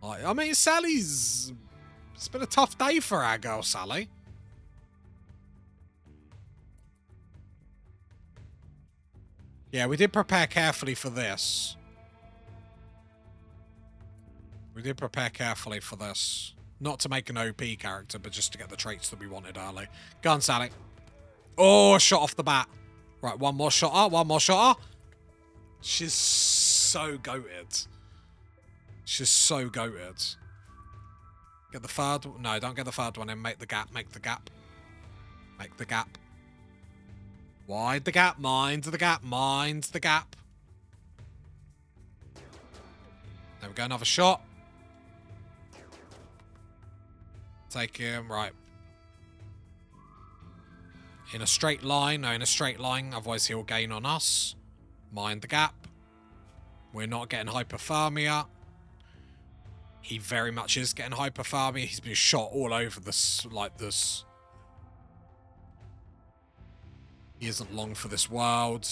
Speaker 1: I mean, Sally's... It's been a tough day for our girl, Sally. Yeah, we did prepare carefully for this. We did prepare carefully for this. Not to make an OP character, but just to get the traits that we wanted early. Go on, Sally. Oh, shot off the bat. Right, one more shot. One more shot. She's so goated. She's so goated. Get the third. No, don't get the third one in. Make the gap. Make the gap. Make the gap. Wide the gap. Mind the gap. Mind the gap. There we go. Another shot. Take him. Right. In a straight line. No, in a straight line. Otherwise, he'll gain on us. Mind the gap. We're not getting hypothermia. He very much is getting hypothermia. He's been shot all over this, like this. He isn't long for this world.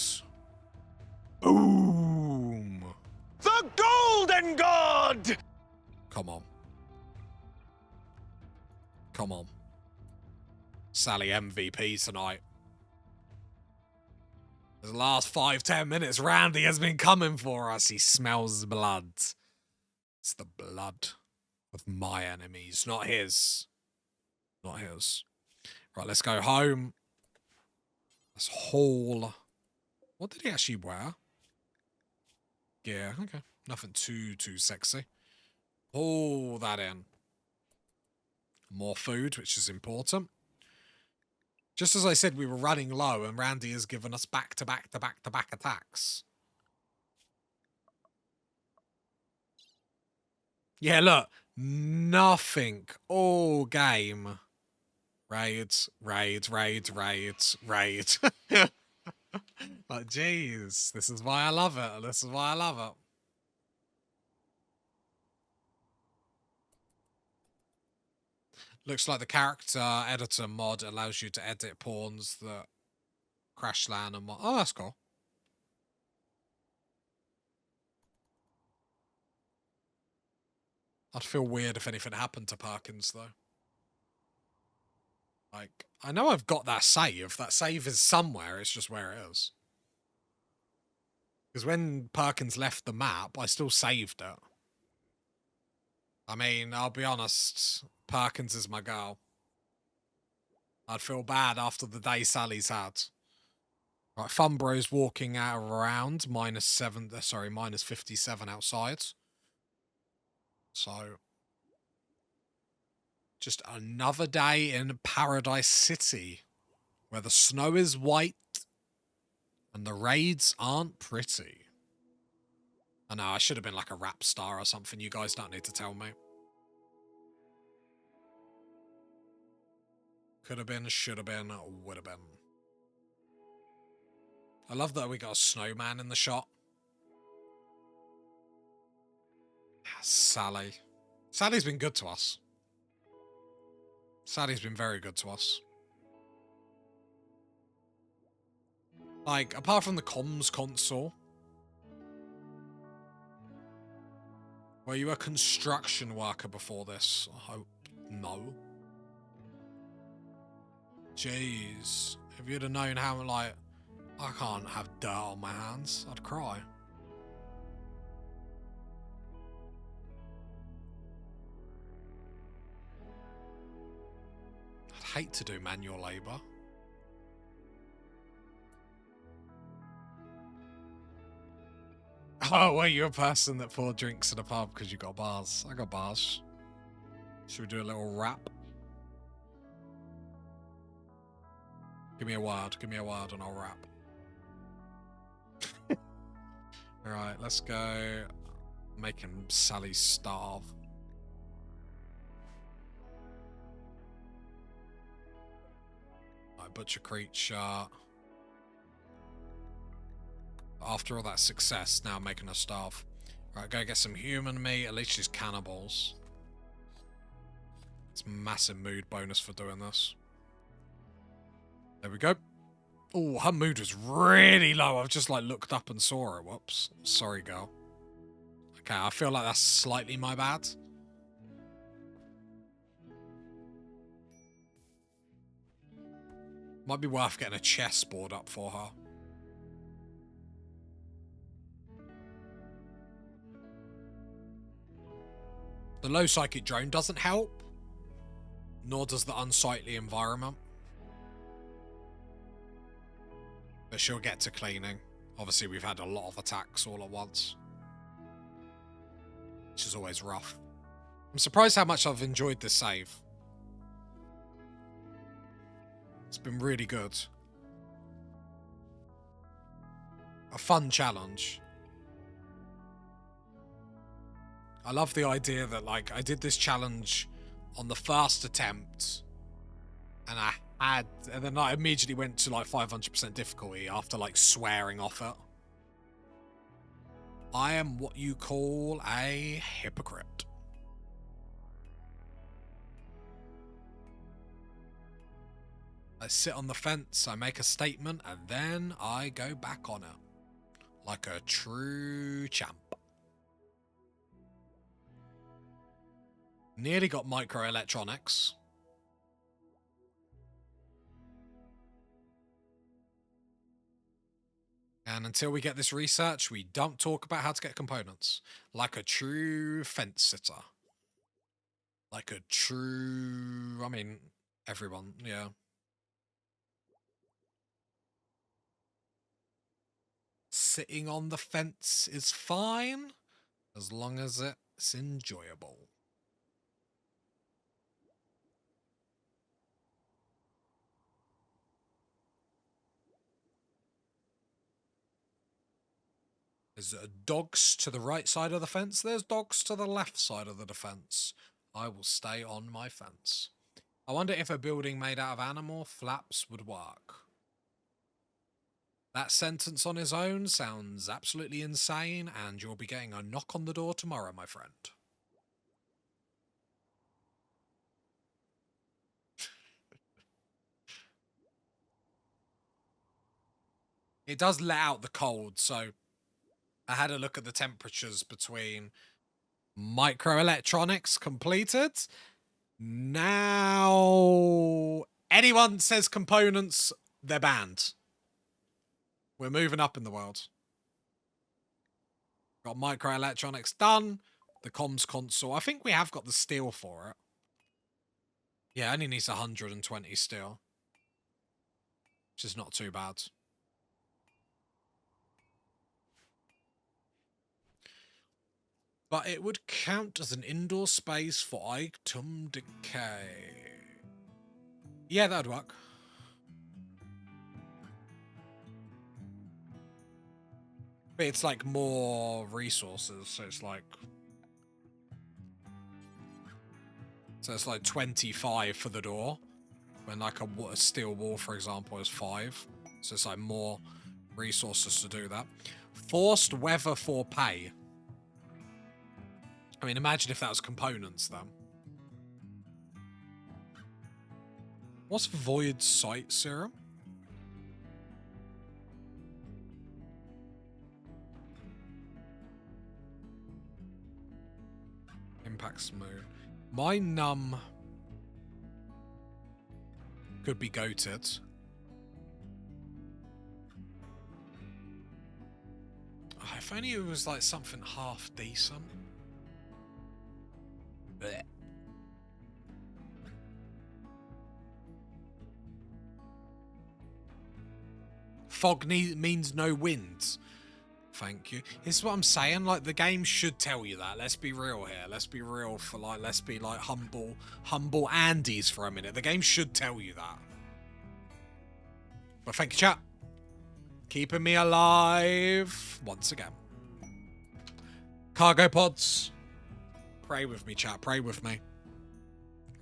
Speaker 1: Boom!
Speaker 2: The Golden God!
Speaker 1: Come on. Come on. Sally MVP tonight. The last 5-10 minutes, Randy has been coming for us. He smells blood. It's the blood of my enemies, not his. Not his. Right, let's go home. Let's haul. What did he actually wear? Yeah, okay. Nothing too sexy. Haul that in. More food, which is important. Just as I said, we were running low, and Randy has given us back-to-back attacks. Yeah, look. Nothing. All game. Raids, raids, raids, raids, raids. Like, jeez. This is why I love it. This is why I love it. Looks like the character editor mod allows you to edit pawns that crash land and oh, that's cool. I'd feel weird if anything happened to Perkins, though. Like, I know I've got that save. That save is somewhere, it's just where it is. Because when Perkins left the map, I still saved it. I mean, I'll be honest, Perkins is my girl. I'd feel bad after the day Sally's had. Right, Funbro's walking out around minus 57 outside. So, just another day in Paradise City, where the snow is white and the raids aren't pretty. I know, I should have been like a rap star or something. You guys don't need to tell me. Could have been, should have been, would have been. I love that we got a snowman in the shot. Sally. Sally's been good to us. Sally's been very good to us. Like, apart from the comms console. Were you a construction worker before this? I hope no. Jeez. If you'd have known how, like, I can't have dirt on my hands, I'd cry. I'd hate to do manual labour. Oh, were you a person that poured drinks in a pub because you got bars? I got bars. Should we do a little rap? Give me a word and I'll rap. Alright, let's go. Making Sally starve. Right, butcher creature. After all that success, now making her starve. Right, go get some human meat. At least she's cannibals. It's a massive mood bonus for doing this. There we go. Oh, her mood was really low. I've just like looked up and saw her. Whoops. Sorry, girl. Okay, I feel like that's slightly my bad. Might be worth getting a chessboard up for her. The low psychic drone doesn't help, nor does the unsightly environment. But she'll get to cleaning. Obviously, we've had a lot of attacks all at once, which is always rough. I'm surprised how much I've enjoyed this save. It's been really good. A fun challenge. I love the idea that, like, I did this challenge on the first attempt, and then I immediately went to, like, 500% difficulty after, like, swearing off it. I am what you call a hypocrite. I sit on the fence, I make a statement, and then I go back on it. Like a true champ. Nearly got microelectronics. And until we get this research, we don't talk about how to get components. Like a true fence sitter. Like a true... I mean, everyone, yeah. Sitting on the fence is fine, as long as it's enjoyable. There's dogs to the right side of the fence. There's dogs to the left side of the defense. I will stay on my fence. I wonder if a building made out of animal flaps would work. That sentence on his own sounds absolutely insane, and you'll be getting a knock on the door tomorrow, my friend. It does let out the cold, so I had a look at the temperatures between microelectronics completed. Now, anyone says components, they're banned. We're moving up in the world. Got microelectronics done. The comms console. I think we have got the steel for it. Yeah, only needs 120 steel. Which is not too bad. But it would count as an indoor space for item decay. Yeah, that'd work. But it's like more resources, so it's like... So it's like 25 for the door. When like a steel wall, for example, is 5. So it's like more resources to do that. Forced weather for pay. I mean, imagine if that was components, then. What's Void Sight Serum? Impact Smooth. My numb could be goated. Oh, if only it was like something half decent. Blech. Fog means no winds. Thank you. This is what I'm saying. Like, the game should tell you that. Let's be real here. Let's be real for like. Let's be like humble Andes for a minute. The game should tell you that. But thank you, chat. Keeping me alive once again. Cargo pods. Pray with me, chat. Pray with me.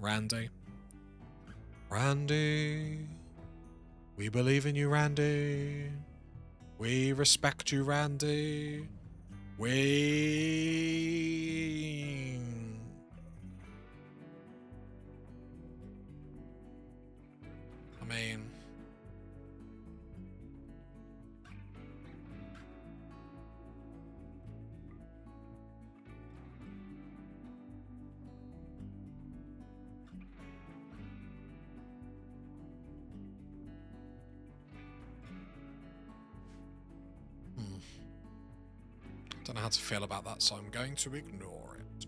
Speaker 1: Randy. Randy. We believe in you, Randy. We respect you, Randy. We... I mean... Don't know how to feel about that, so I'm going to ignore it.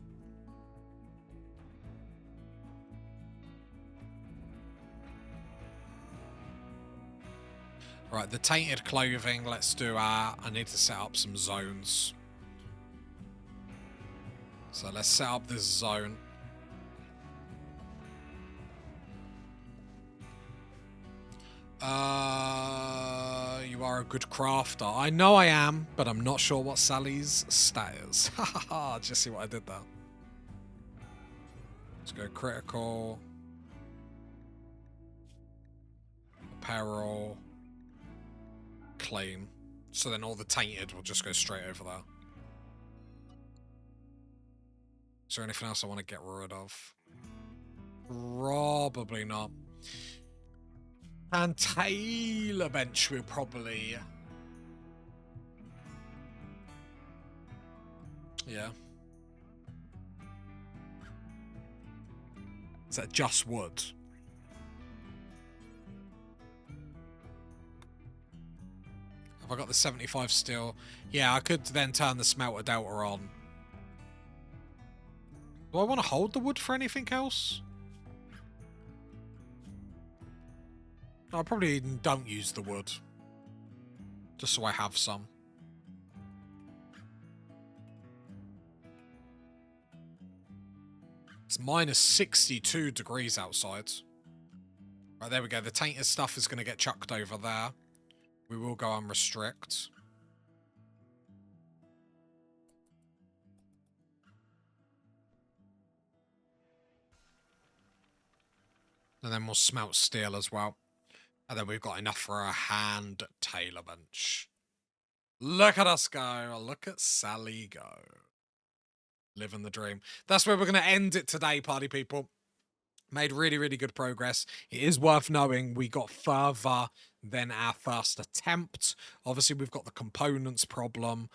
Speaker 1: Right, the tainted clothing, let's do I need to set up some zones. So let's set up this zone. You are a good crafter. I know I am, but I'm not sure what Sally's stat is. Haha, just see what I did there. Let's go critical. Apparel. Clean. So then all the tainted will just go straight over there. Is there anything else I want to get rid of? Probably not. And Taylor bench will probably... Yeah. Is that just wood? Have I got the 75 still? Yeah, I could then turn the smelter delta on. Do I want to hold the wood for anything else? I probably don't use the wood. Just so I have some. It's minus 62 degrees outside. Right, there we go. The tainted stuff is going to get chucked over there. We will go and restrict. And then we'll smelt steel as well. And then we've got enough for a hand tailor bench. Look at us go. Look at Sally go. Living the dream. That's where we're going to end it today, party people. Made really, really good progress. It is worth knowing we got further than our first attempt. Obviously, we've got the components problem.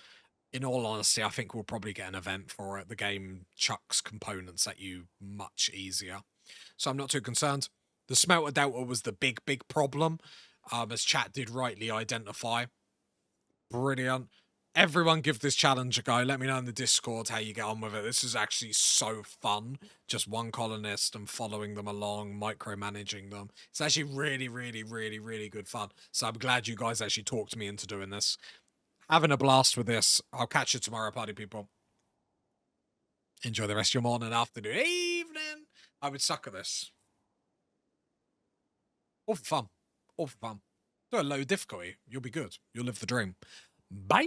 Speaker 1: In all honesty, I think we'll probably get an event for it. The game chucks components at you much easier. So I'm not too concerned. The smelter delta was the big, big problem, as chat did rightly identify. Brilliant. Everyone give this challenge a go. Let me know in the Discord how you get on with it. This is actually so fun. Just one colonist and following them along, micromanaging them. It's actually really, really, really, really good fun. So I'm glad you guys actually talked me into doing this. Having a blast with this. I'll catch you tomorrow, party people. Enjoy the rest of your morning, afternoon, evening. I would suck at this. All for fun. All for fun. Do a low difficulty. You'll be good. You'll live the dream. Bye.